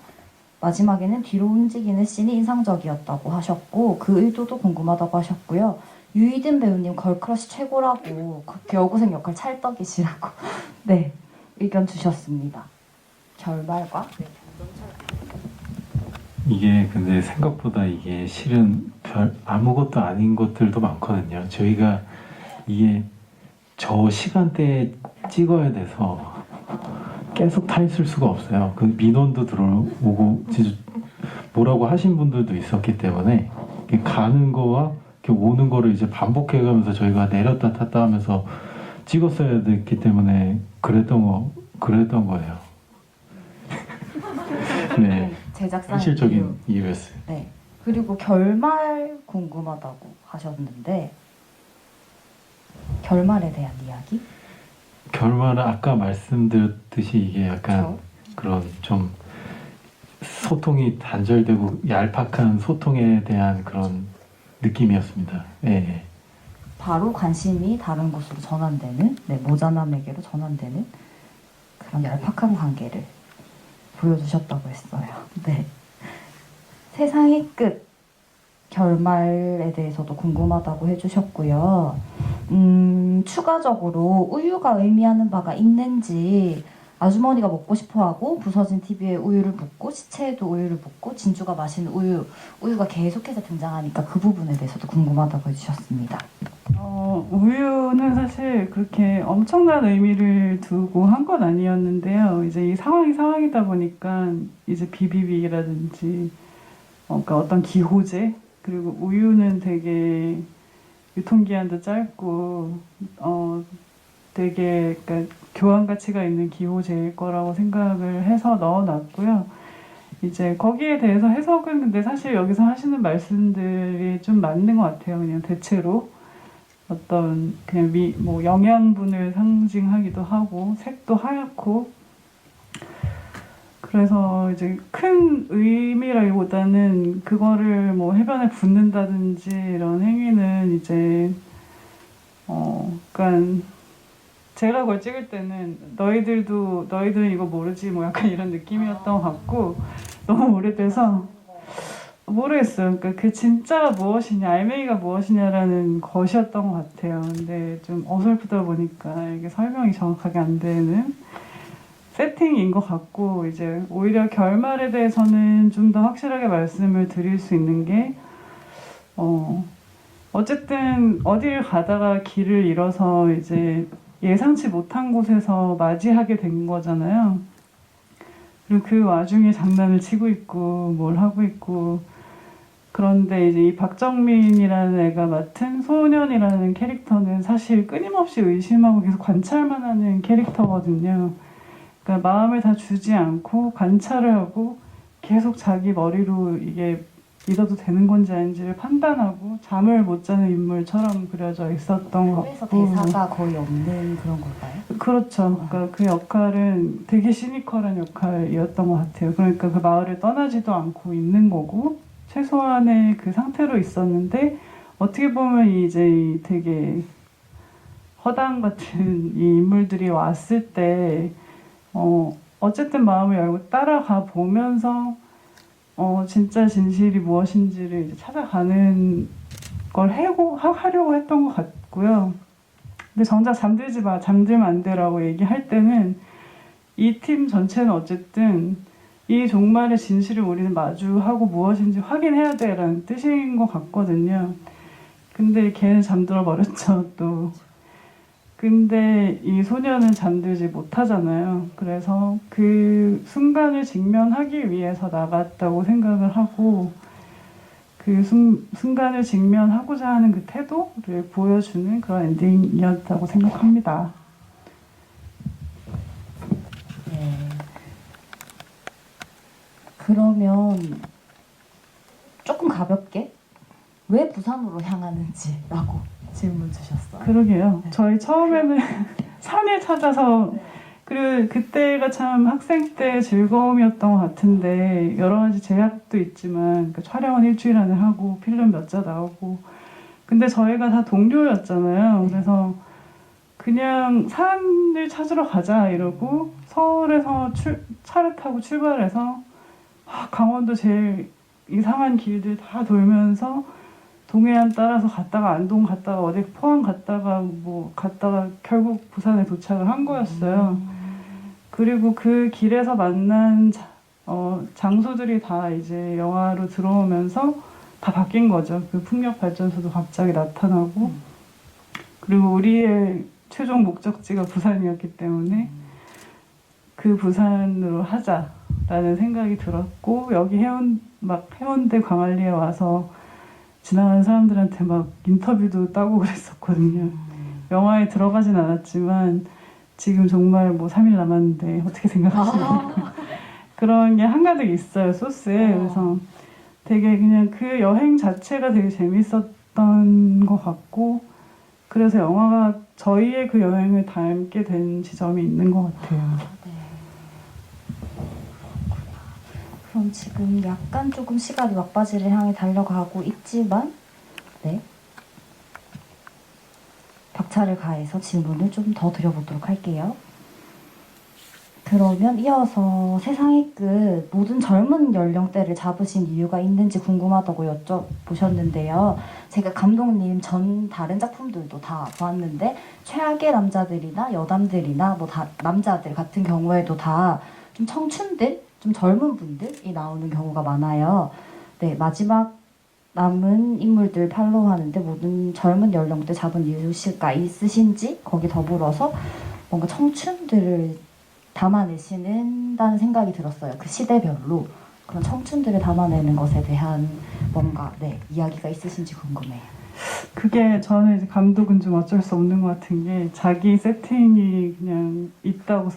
마지막에는 뒤로 움직이는 씬이 인상적이었다고 하셨고, 그 의도도 궁금하다고 하셨고요. 유이든 배우님 걸크러쉬 최고라고, 그 여고생 역할 찰떡이시라고 네, 의견 주셨습니다. 결말과 이게 근데 생각보다 이게 실은 별 아무것도 아닌 것들도 많거든요. 저희가 이게 저 시간대에 찍어야 돼서 계속 타 있을 수가 없어요. 그 민원도 들어오고 진짜 뭐라고 하신 분들도 있었기 때문에 가는 거와 오는 거를 이제 반복해가면서 저희가 내렸다 탔다 하면서 찍었어야 됐기 때문에 그랬던 거예요. 네, 제작사 현실적인 이유였어요. 네. 그리고 결말 궁금하다고 하셨는데, 결말에 대한 이야기? 결말은 아까 말씀드렸듯이 이게 약간 그렇죠. 그런 좀 소통이 단절되고 얄팍한 소통에 대한 그런 느낌이었습니다. 예. 바로 관심이 다른 곳으로 전환되는, 네, 모자남에게로 전환되는 그런 얄팍한 관계를 보여주셨다고 했어요. 네. 세상의 끝 결말에 대해서도 궁금하다고 해주셨고요. 추가적으로 우유가 의미하는 바가 있는지 아주머니가 먹고 싶어하고 부서진 TV에 우유를 붓고 시체에도 우유를 붓고 진주가 마시는 우유가 계속해서 등장하니까 그 부분에 대해서도 궁금하다고 해주셨습니다. 우유는 사실 그렇게 엄청난 의미를 두고 한 건 아니었는데요. 이제 이 상황이다 보니까 이제 비비빅이라든지 그러니까 어떤 기호제, 그리고 우유는 되게 유통기한도 짧고 되게 그러니까 교환 가치가 있는 기호제일 거라고 생각을 해서 넣어놨고요. 이제 거기에 대해서 해석은 근데 사실 여기서 하시는 말씀들이 좀 맞는 것 같아요. 그냥 대체로 어떤 그냥 뭐 영양분을 상징하기도 하고 색도 하얗고, 그래서 이제 큰 의미라기보다는 그거를 뭐 해변에 붓는다든지 이런 행위는 이제 그러니까 제가 그걸 찍을 때는 너희들은 이거 모르지 뭐 약간 이런 느낌이었던 것 같고, 너무 오래돼서 모르겠어요. 그러니까 그 진짜가 무엇이냐, 알맹이가 무엇이냐라는 것이었던 것 같아요. 근데 좀 어설프다 보니까 이게 설명이 정확하게 안 되는 세팅인 것 같고, 이제 오히려 결말에 대해서는 좀 더 확실하게 말씀을 드릴 수 있는 게 어쨌든 어딜 가다가 길을 잃어서 이제 예상치 못한 곳에서 맞이하게 된 거잖아요. 그리고 그 와중에 장난을 치고 있고 뭘 하고 있고, 그런데 이제 이 박정민이라는 애가 맡은 소년이라는 캐릭터는 사실 끊임없이 의심하고 계속 관찰만 하는 캐릭터거든요. 그러니까 마음을 다 주지 않고 관찰을 하고 계속 자기 머리로 이게 믿어도 되는 건지 아닌지를 판단하고 잠을 못 자는 인물처럼 그려져 있었던 것 그래서 같고. 대사가 거의 없는 그런 걸까요? 그렇죠. 그러니까 그 역할은 되게 시니컬한 역할이었던 것 같아요. 그러니까 그 마을을 떠나지도 않고 있는 거고, 최소한의 그 상태로 있었는데, 어떻게 보면 이제 이 되게 허당 같은 이 인물들이 왔을 때 어쨌든 마음을 열고 따라가 보면서 진짜 진실이 무엇인지를 이제 찾아가는 걸 하려고 했던 것 같고요. 근데 정작 잠들면 안 돼라고 얘기할 때는 이 팀 전체는 어쨌든 이 종말의 진실을 우리는 마주하고 무엇인지 확인해야 돼라는 뜻인 것 같거든요. 근데 걔는 잠들어 버렸죠, 또. 근데 이 소녀는 잠들지 못하잖아요. 그래서 그 순간을 직면하기 위해서 나갔다고 생각을 하고, 그 순간을 직면하고자 하는 그 태도를 보여주는 그런 엔딩이었다고 생각합니다. 네. 그러면 조금 가볍게 왜 부산으로 향하는지라고 질문 주셨어요. 그러게요. 네. 저희 처음에는 산을 찾아서, 네. 그리고 그때가 참 학생 때 즐거움이었던 것 같은데, 여러 가지 제약도 있지만 그 촬영은 일주일 안에 하고 필름 몇 자 나오고, 근데 저희가 다 동료였잖아요. 그래서 그냥 산을 찾으러 가자 이러고 서울에서 차를 타고 출발해서 강원도 제일 이상한 길들 다 돌면서 동해안 따라서 갔다가 안동 갔다가 어디 포항 갔다가 뭐 갔다가 결국 부산에 도착을 한 거였어요. 그리고 그 길에서 만난 장소들이 다 이제 영화로 들어오면서 다 바뀐 거죠. 그 풍력 발전소도 갑자기 나타나고, 그리고 우리의 최종 목적지가 부산이었기 때문에 그 부산으로 하자라는 생각이 들었고, 여기 해운대 광안리에 와서 지나가는 사람들한테 막 인터뷰도 따고 그랬었거든요. 영화에 들어가진 않았지만 지금 정말 뭐 3일 남았는데 어떻게 생각하시나요? 그런 게 한가득 있어요, 소스에. 그래서 되게 그냥 그 여행 자체가 되게 재밌었던 것 같고, 그래서 영화가 저희의 그 여행을 닮게 된 지점이 있는 것 같아요. 네. 그럼 지금 약간 조금 시간이 막바지를 향해 달려가고 있지만, 네. 격차를 가해서 질문을 좀 더 드려보도록 할게요. 그러면 이어서 세상의 끝 모든 젊은 연령대를 잡으신 이유가 있는지 궁금하다고 여쭤보셨는데요. 제가 감독님 전 다른 작품들도 다 봤는데 최악의 남자들이나 여담들이나 뭐 다 남자들 같은 경우에도 다 좀 청춘들, 좀 젊은 분들이 나오는 경우가 많아요. 네, 마지막 남은 인물들 팔로우하는데 모든 젊은 연령대 잡은 이유가 있으신지 거기 더불어서 뭔가 청춘들을 담아내시는다는 생각이 들었어요. 그 시대별로 그런 청춘들을 담아내는 것에 대한 뭔가 이야기가 있으신지 궁금해요. 그게 저는 이제 감독은 좀 어쩔 수 없는 것 같은 게 자기 세팅이 그냥 있다고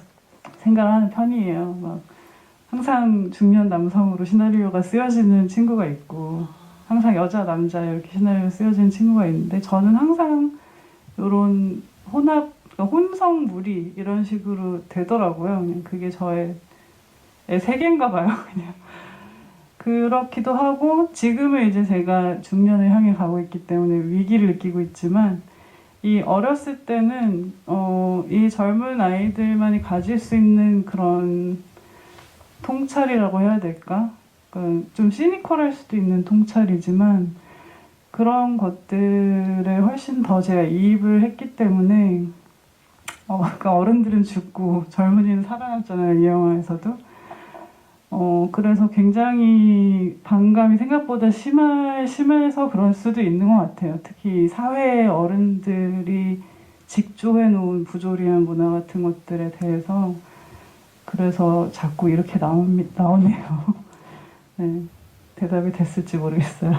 생각하는 편이에요. 막 항상 중년 남성으로 시나리오가 쓰여지는 친구가 있고 항상 여자 남자 이렇게 시나리오 쓰여지는 친구가 있는데 저는 항상 이런 혼합 그러니까 혼성무리 이런 식으로 되더라고요. 그냥 그게 저의 세계인가 봐요. 그냥 그렇기도 하고 지금은 이제 제가 중년을 향해 가고 있기 때문에 위기를 느끼고 있지만 이 어렸을 때는 이 젊은 아이들만이 가질 수 있는 그런 통찰이라고 해야 될까? 그러니까 좀 시니컬할 수도 있는 통찰이지만 그런 것들에 훨씬 더 제가 이입을 했기 때문에 그러니까 어른들은 죽고 젊은이는 살아남잖아요, 이 영화에서도. 그래서 굉장히 반감이 생각보다 심해서 그럴 수도 있는 것 같아요. 특히 사회의 어른들이 직조해놓은 부조리한 문화 같은 것들에 대해서 그래서 자꾸 이렇게 나오네요. 네, 대답이 됐을지 모르겠어요.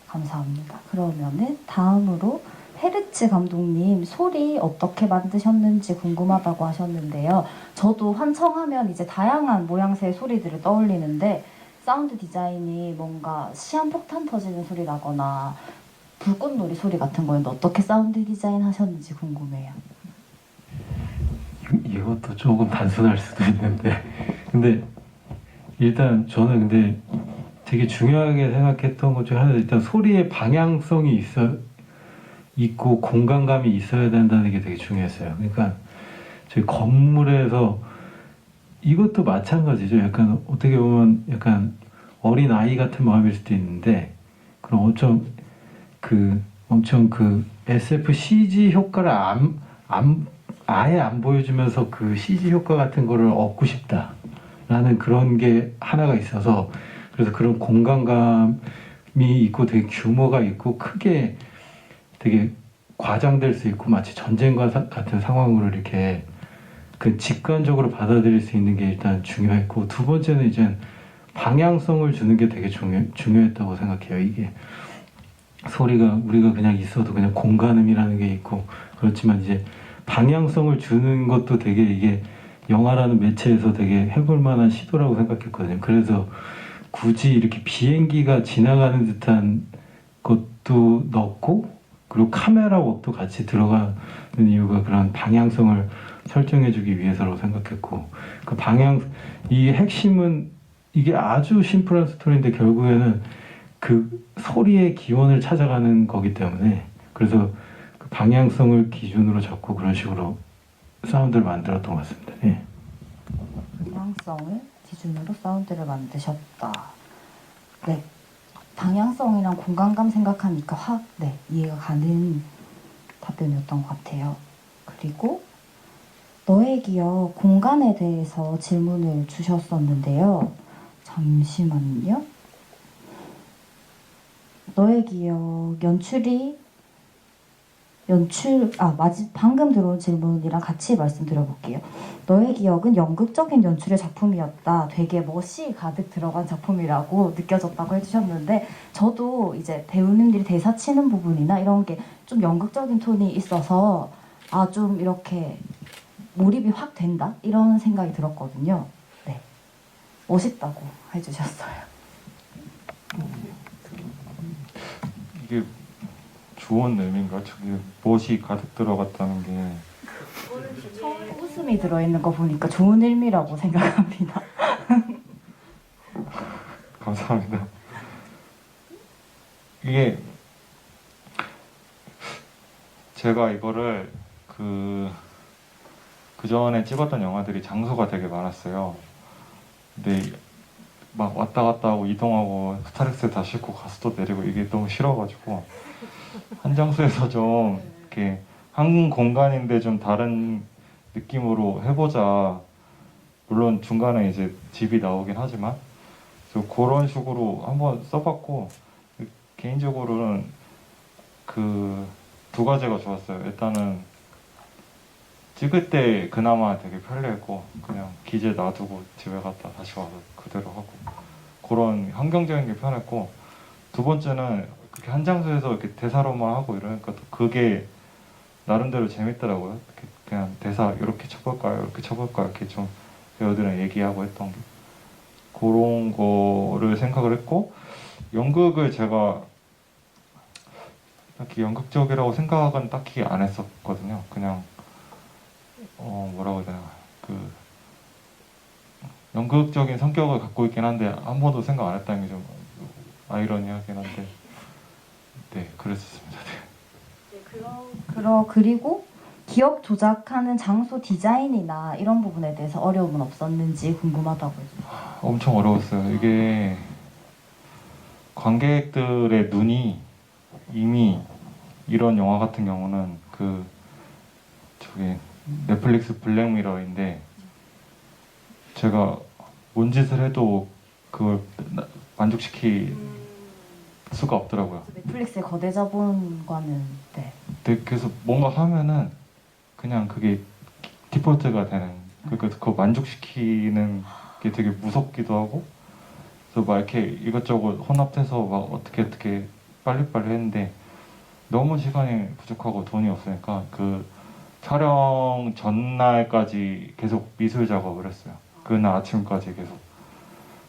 감사합니다. 그러면은 다음으로 페르츠 감독님 소리 어떻게 만드셨는지 궁금하다고 하셨는데요. 저도 환청하면 이제 다양한 모양새의 소리들을 떠올리는데 사운드 디자인이 뭔가 시한폭탄 터지는 소리 나거나 불꽃놀이 소리 같은 거였는데 어떻게 사운드 디자인 하셨는지 궁금해요. 이것도 조금 단순할 수도 있는데 근데 일단 저는 근데 되게 중요하게 생각했던 것 중에 하나는 일단 소리의 방향성이 있고 공간감이 있어야 된다는 게 되게 중요했어요. 그러니까 저희 건물에서 이것도 마찬가지죠. 약간 어떻게 보면 약간 어린 아이 같은 마음일 수도 있는데 그럼 엄청 그 SF CG 효과를 아예 안 보여주면서 그 CG 효과 같은 거를 얻고 싶다라는 그런 게 하나가 있어서 그래서 그런 공간감이 있고 되게 규모가 있고 크게 되게 과장될 수 있고 마치 전쟁과 같은 상황으로 이렇게 그 직관적으로 받아들일 수 있는 게 일단 중요했고 두 번째는 이제 방향성을 주는 게 되게 중요했다고 생각해요. 이게 소리가 우리가 그냥 있어도 그냥 공간음이라는 게 있고 그렇지만 이제 방향성을 주는 것도 되게 이게 영화라는 매체에서 되게 해볼 만한 시도라고 생각했거든요. 그래서 굳이 이렇게 비행기가 지나가는 듯한 것도 넣고 그리고 카메라 웍도 같이 들어가는 이유가 그런 방향성을 설정해주기 위해서라고 생각했고 이 핵심은 이게 아주 심플한 스토리인데 결국에는 그 소리의 기원을 찾아가는 거기 때문에 그래서 그 방향성을 기준으로 잡고 그런 식으로 사운드를 만들었던 것 같습니다. 예. 방향성을 기준으로 사운드를 만드셨다. 네. 방향성이랑 공간감 생각하니까 확 이해가 가는 답변이었던 것 같아요. 그리고 너의 기억 공간에 대해서 질문을 주셨었는데요. 잠시만요. 너의 기억 방금 들어온 질문이랑 같이 말씀드려볼게요. 너의 기억은 연극적인 연출의 작품이었다. 되게 멋이 가득 들어간 작품이라고 느껴졌다고 해주셨는데 저도 이제 배우님들이 대사 치는 부분이나 이런 게 좀 연극적인 톤이 있어서 좀 이렇게 몰입이 확 된다? 이런 생각이 들었거든요. 네, 멋있다고 해주셨어요. 이게 좋은 의미인가? 저기 멋이 가득 들어갔다는 게 처음에 웃음이 들어있는 거 보니까 좋은 의미라고 생각합니다. 감사합니다. 이게 제가 이거를 그 전에 찍었던 영화들이 장소가 되게 많았어요. 근데 막 왔다 갔다 하고 이동하고 스타렉스 다 싣고 가수도 내리고 이게 너무 싫어가지고 한 장소에서 좀 이렇게 한 공간인데 좀 다른 느낌으로 해보자. 물론 중간에 이제 집이 나오긴 하지만 그래서 그런 식으로 한번 써봤고 개인적으로는 그 두 가지가 좋았어요. 일단은 찍을 때 그나마 되게 편리했고 그냥 기재 놔두고 집에 갔다 다시 와서 그대로 하고 그런 환경적인 게 편했고 두 번째는 그렇게 한 장소에서 이렇게 대사로만 하고 이러니까 또 그게 나름대로 재밌더라고요. 이렇게 그냥 대사 이렇게 쳐볼까요? 이렇게 쳐볼까요? 이렇게 좀 배우들이랑 얘기하고 했던 게 그런 거를 생각을 했고 연극을 제가 딱히 연극적이라고 생각은 딱히 안 했었거든요. 그냥 뭐라고 해야 되나 그 연극적인 성격을 갖고 있긴 한데 한 번도 생각 안 했다는 게 좀 아이러니하긴 한데 네 그랬었습니다. 네. 그리고 기억 조작하는 장소 디자인이나 이런 부분에 대해서 어려움은 없었는지 궁금하다고 해주세요. 엄청 어려웠어요. 이게 관객들의 눈이 이미 이런 영화 같은 경우는 그 저기 넷플릭스 블랙미러인데 제가 뭔 짓을 해도 그걸 만족시킬 수가 없더라고요. 넷플릭스의 거대 자본과는 네. 근데 그래서 뭔가 하면은 그냥 그게 디폴트가 되는 그러니까 그거 만족시키는 게 되게 무섭기도 하고 그래서 막 이렇게 이것저것 혼합해서 막 어떻게 빨리빨리 했는데 너무 시간이 부족하고 돈이 없으니까 그 촬영 전날까지 계속 미술 작업을 했어요. 그날 아침까지 계속.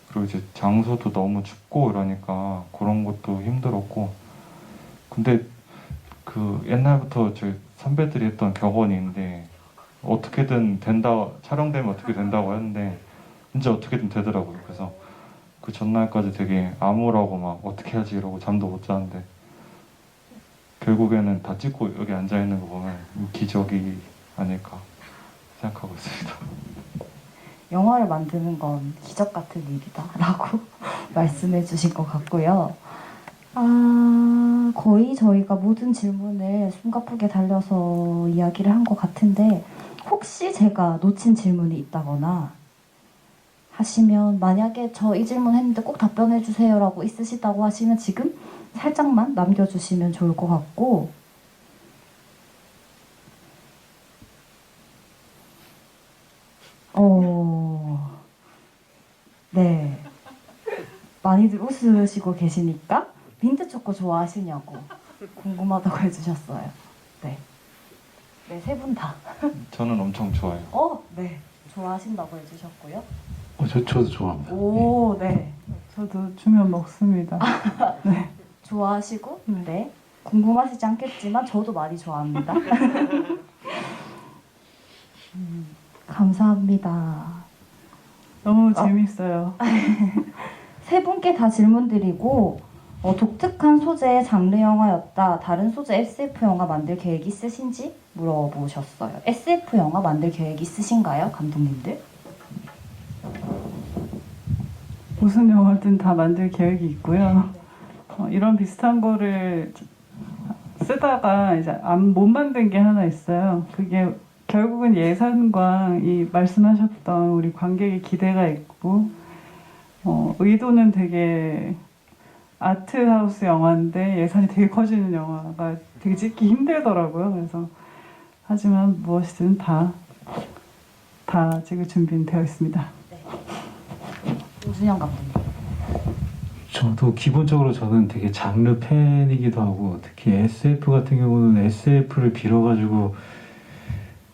그리고 이제 장소도 너무 춥고 이러니까 그런 것도 힘들었고. 근데 그 옛날부터 저희 선배들이 했던 격언이 있는데 어떻게든 된다, 촬영되면 어떻게 된다고 했는데 진짜 어떻게든 되더라고요. 그래서 그 전날까지 되게 암울하고 막 어떻게 하지 이러고 잠도 못 자는데 결국에는 다 찍고 여기 앉아 있는 거 보면 기적이 아닐까 생각하고 있습니다. 영화를 만드는 건 기적 같은 일이다라고 말씀해 주신 것 같고요. 거의 저희가 모든 질문을 숨가쁘게 달려서 이야기를 한 것 같은데 혹시 제가 놓친 질문이 있다거나 하시면 만약에 저 이 질문 했는데 꼭 답변해 주세요라고 있으시다고 하시면 지금 살짝만 남겨주시면 좋을 것 같고 네 많이들 웃으시고 계시니까 민트초코 좋아하시냐고 궁금하다고 해주셨어요. 네, 네, 세 분 다. 저는 엄청 좋아해요. 네, 좋아하신다고 해주셨고요. 저도 좋아합니다. 오, 네, 저도 주면 먹습니다. 네. 좋아하시고, 네. 네, 궁금하시지 않겠지만 저도 많이 좋아합니다. 감사합니다. 너무 재밌어요. 세 분께 다 질문 드리고 독특한 소재의 장르 영화였다. 다른 소재 SF 영화 만들 계획 있으신지 물어보셨어요. SF 영화 만들 계획 있으신가요, 감독님들? 무슨 영화든 다 만들 계획이 있고요. 이런 비슷한 거를 쓰다가 이제 못 만든 게 하나 있어요. 그게 결국은 예산과 이 말씀하셨던 우리 관객의 기대가 있고 의도는 되게 아트하우스 영화인데 예산이 되게 커지는 영화가 되게 찍기 힘들더라고요. 그래서 하지만 무엇이든 다 찍을 준비는 되어 있습니다. 오준영 감독님. 저도 기본적으로 저는 되게 장르 팬이기도 하고 특히 SF 같은 경우는 SF를 빌어가지고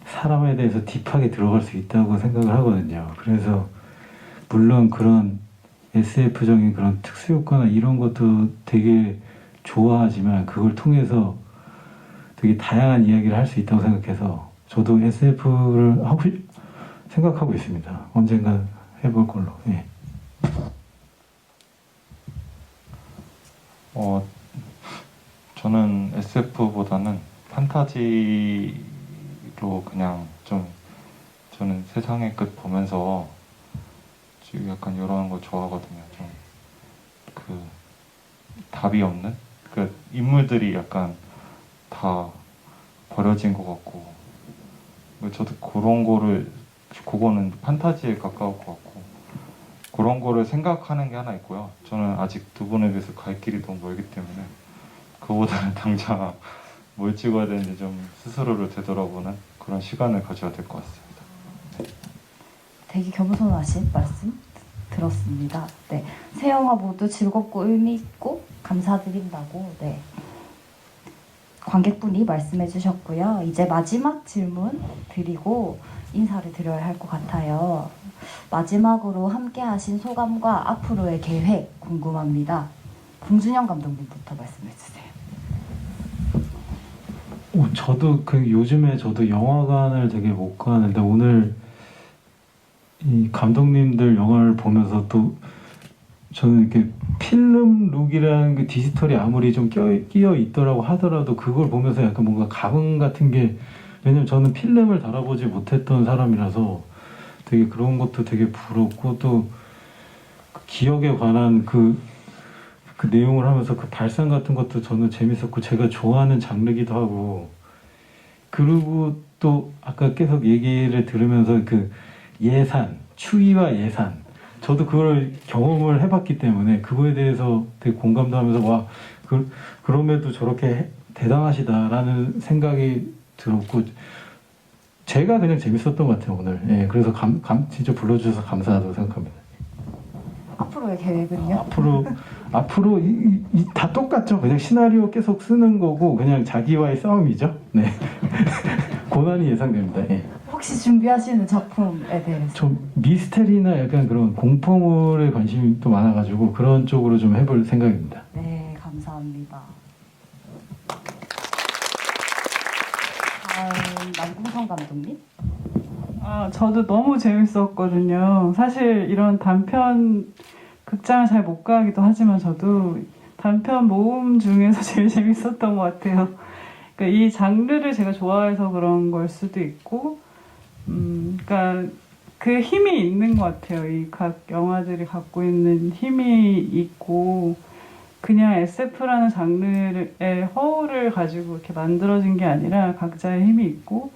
사람에 대해서 딥하게 들어갈 수 있다고 생각을 하거든요. 그래서 물론 그런 SF적인 그런 특수효과나 이런 것도 되게 좋아하지만 그걸 통해서 되게 다양한 이야기를 할 수 있다고 생각해서 저도 SF를 생각하고 있습니다. 언젠가 해볼 걸로. 예. 저는 SF보다는 판타지로 그냥 좀 저는 세상의 끝 보면서 지금 약간 이런 거 좋아하거든요. 좀 그 답이 없는 그 인물들이 약간 다 버려진 것 같고 저도 그런 거를 그거는 판타지에 가까울 것 같고 그런 거를 생각하는 게 하나 있고요. 저는 아직 두 분에 비해서 갈 길이 너무 멀기 때문에 그보다는 당장 뭘 찍어야 되는지 좀 스스로를 되돌아보는 그런 시간을 가져야 될 것 같습니다. 되게 겸손하신 말씀 들었습니다. 네, 새 영화 모두 즐겁고 의미 있고 감사드린다고 네 관객분이 말씀해 주셨고요. 이제 마지막 질문 드리고 인사를 드려야 할 것 같아요. 마지막으로 함께 하신 소감과 앞으로의 계획 궁금합니다. 봉준영 감독님부터 말씀해 주세요. 저도 요즘에 저도 영화관을 되게 못 가는데 오늘 이 감독님들 영화를 보면서 또 저는 이렇게 필름 룩이라는 그 디지털이 아무리 좀 끼어 있더라고 하더라도 그걸 보면서 약간 뭔가 감흥 같은 게 왜냐면 저는 필름을 달아보지 못했던 사람이라서 되게 그런 것도 되게 부럽고 또그 기억에 관한 그 내용을 하면서 그 발상 같은 것도 저는 재밌었고 제가 좋아하는 장르기도 하고 그리고 또 아까 계속 얘기를 들으면서 그 예산, 추위와 예산 저도 그걸 경험을 해봤기 때문에 그거에 대해서 되게 공감도 하면서 와 그럼에도 저렇게 대단하시다라는 생각이 들었고 제가 그냥 재밌었던 것 같아요 오늘. 예, 그래서 진짜 불러주셔서 감사하다고 생각합니다. 앞으로의 계획은요? 앞으로 다 똑같죠. 그냥 시나리오 계속 쓰는 거고 그냥 자기와의 싸움이죠. 네. 고난이 예상됩니다. 예. 혹시 준비하시는 작품에 대해서? 좀 미스테리나 약간 그런 공포물에 관심이 또 많아가지고 그런 쪽으로 좀 해볼 생각입니다. 네, 감사합니다. 다음 남궁성 감독님. 저도 너무 재밌었거든요. 사실 이런 단편 극장을 잘 못 가기도 하지만 저도 단편 모음 중에서 제일 재밌었던 것 같아요. 그러니까 이 장르를 제가 좋아해서 그런 걸 수도 있고, 그러니까 그 힘이 있는 것 같아요. 이 각 영화들이 갖고 있는 힘이 있고, 그냥 SF라는 장르의 허울을 가지고 이렇게 만들어진 게 아니라 각자의 힘이 있고,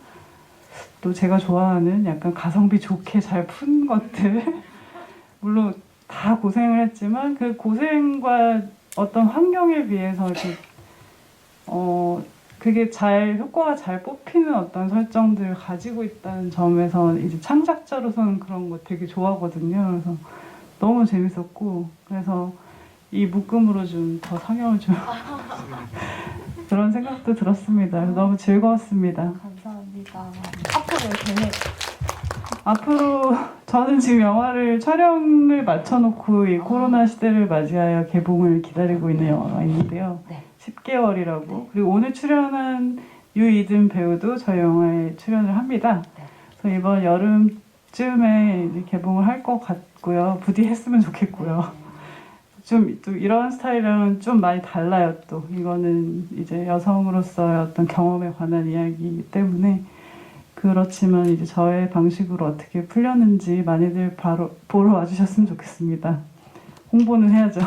또 제가 좋아하는 약간 가성비 좋게 잘 푼 것들 물론 다 고생을 했지만 그 고생과 어떤 환경에 비해서 이렇게 그게 효과가 잘 뽑히는 어떤 설정들을 가지고 있다는 점에서 이제 창작자로서는 그런 거 되게 좋아하거든요. 그래서 너무 재밌었고 그래서 이 묶음으로 좀 더 상영을 좀 그런 생각도 들었습니다. 너무 즐거웠습니다. 감사합니다. 앞으로의 계획. 앞으로 저는 지금 영화를 촬영을 마쳐놓고 이 코로나 시대를 맞이하여 개봉을 기다리고 있는 영화가 있는데요. 네. 10개월이라고. 네. 그리고 오늘 출연한 유이든 배우도 저희 영화에 출연을 합니다. 네. 그래서 이번 여름쯤에 이제 개봉을 할 것 같고요. 부디 했으면 좋겠고요. 좀 또 이런 스타일이랑은 좀 많이 달라요. 또 이거는 이제 여성으로서의 어떤 경험에 관한 이야기이기 때문에 그렇지만 이제 저의 방식으로 어떻게 풀렸는지 많이들 보러 와주셨으면 좋겠습니다. 홍보는 해야죠.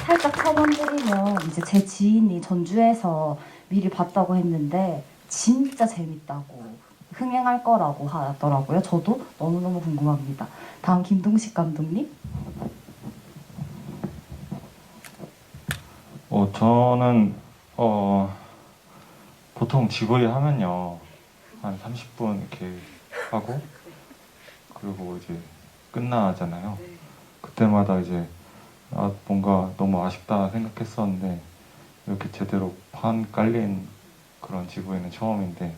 살짝 첨언드리면 이제 제 지인이 전주에서 미리 봤다고 했는데 진짜 재밌다고 흥행할 거라고 하더라고요. 저도 너무너무 궁금합니다. 다음 김동식 감독님. 저는 보통 GV 하면요 한 30분 이렇게 하고 그리고 이제 끝나잖아요. 그때마다 이제 뭔가 너무 아쉽다 생각했었는데 이렇게 제대로 판 깔린 그런 GV는 처음인데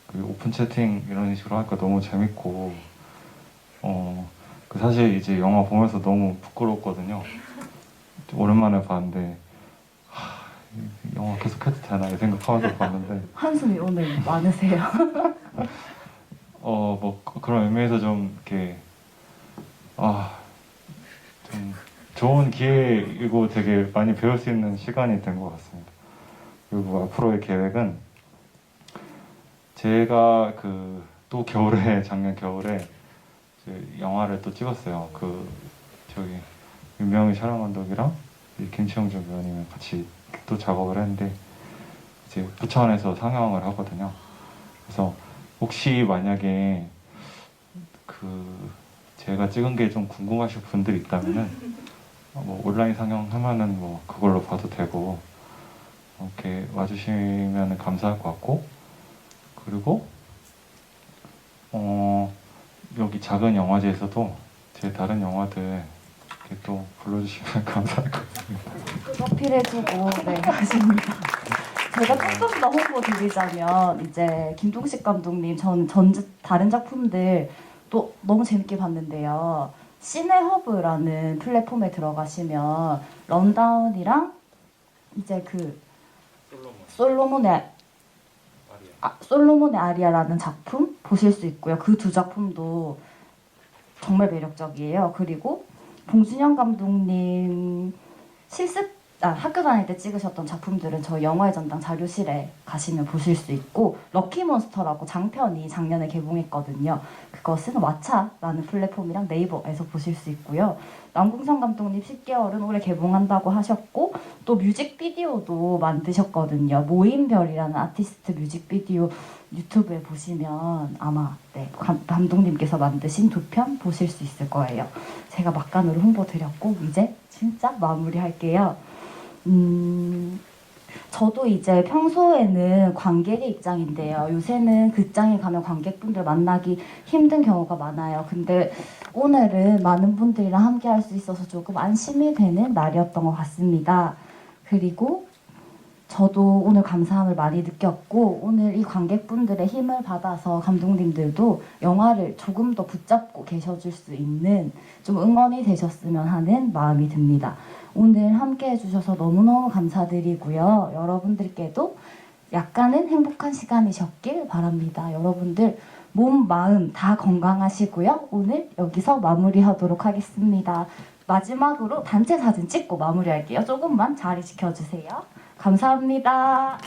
그 오픈 채팅 이런 식으로 하니까 너무 재밌고 사실 이제 영화 보면서 너무 부끄러웠거든요. 오랜만에 봤는데 영화 계속 해도 되나 이 생각하면서 봤는데 한숨이 오늘 많으세요. 뭐 그런 의미에서 좀 이렇게 좀 좋은 기회이고 되게 많이 배울 수 있는 시간이 된 것 같습니다. 그리고 앞으로의 계획은 제가 또 겨울에 작년 겨울에 이제 영화를 또 찍었어요. 그 저기 윤명희 촬영 감독이랑 김치영준 배우님이 같이 또 작업을 했는데 이제 부천에서 상영을 하거든요. 그래서 혹시 만약에 그 제가 찍은 게 좀 궁금하실 분들 있다면은 뭐 온라인 상영하면은 뭐 그걸로 봐도 되고 이렇게 와주시면 감사할 것 같고 그리고 여기 작은 영화제에서도 제 다른 영화들 이렇게 또 불러주시면 감사할 것 같습니다. 그 어필해주고 네 하십니다. 제가 조금 더 홍보 드리자면 이제 김동식 감독님 전 다른 작품들 또 너무 재밌게 봤는데요. 시네허브라는 플랫폼에 들어가시면 런다운이랑 이제 그 솔로몬의 아리아라는 작품 보실 수 있고요. 그 두 작품도 정말 매력적이에요. 그리고 봉준영 감독님 학교 다닐 때 찍으셨던 작품들은 저희 영화의 전당 자료실에 가시면 보실 수 있고 럭키몬스터라고 장편이 작년에 개봉했거든요. 그것은 왓챠라는 플랫폼이랑 네이버에서 보실 수 있고요. 남궁선 감독님 10개월은 올해 개봉한다고 하셨고 또 뮤직비디오도 만드셨거든요. 모임별이라는 아티스트 뮤직비디오 유튜브에 보시면 아마 감독님께서 만드신 2편 보실 수 있을 거예요. 제가 막간으로 홍보 드렸고 이제 진짜 마무리할게요. 저도 이제 평소에는 관객의 입장인데요. 요새는 극장에 가면 관객분들 만나기 힘든 경우가 많아요. 근데 오늘은 많은 분들이랑 함께 할 수 있어서 조금 안심이 되는 날이었던 것 같습니다. 그리고 저도 오늘 감사함을 많이 느꼈고 오늘 이 관객분들의 힘을 받아서 감독님들도 영화를 조금 더 붙잡고 계셔줄 수 있는 좀 응원이 되셨으면 하는 마음이 듭니다. 오늘 함께 해주셔서 너무너무 감사드리고요. 여러분들께도 약간은 행복한 시간이셨길 바랍니다. 여러분들 몸, 마음 다 건강하시고요. 오늘 여기서 마무리하도록 하겠습니다. 마지막으로 단체 사진 찍고 마무리할게요. 조금만 자리 지켜주세요. 감사합니다.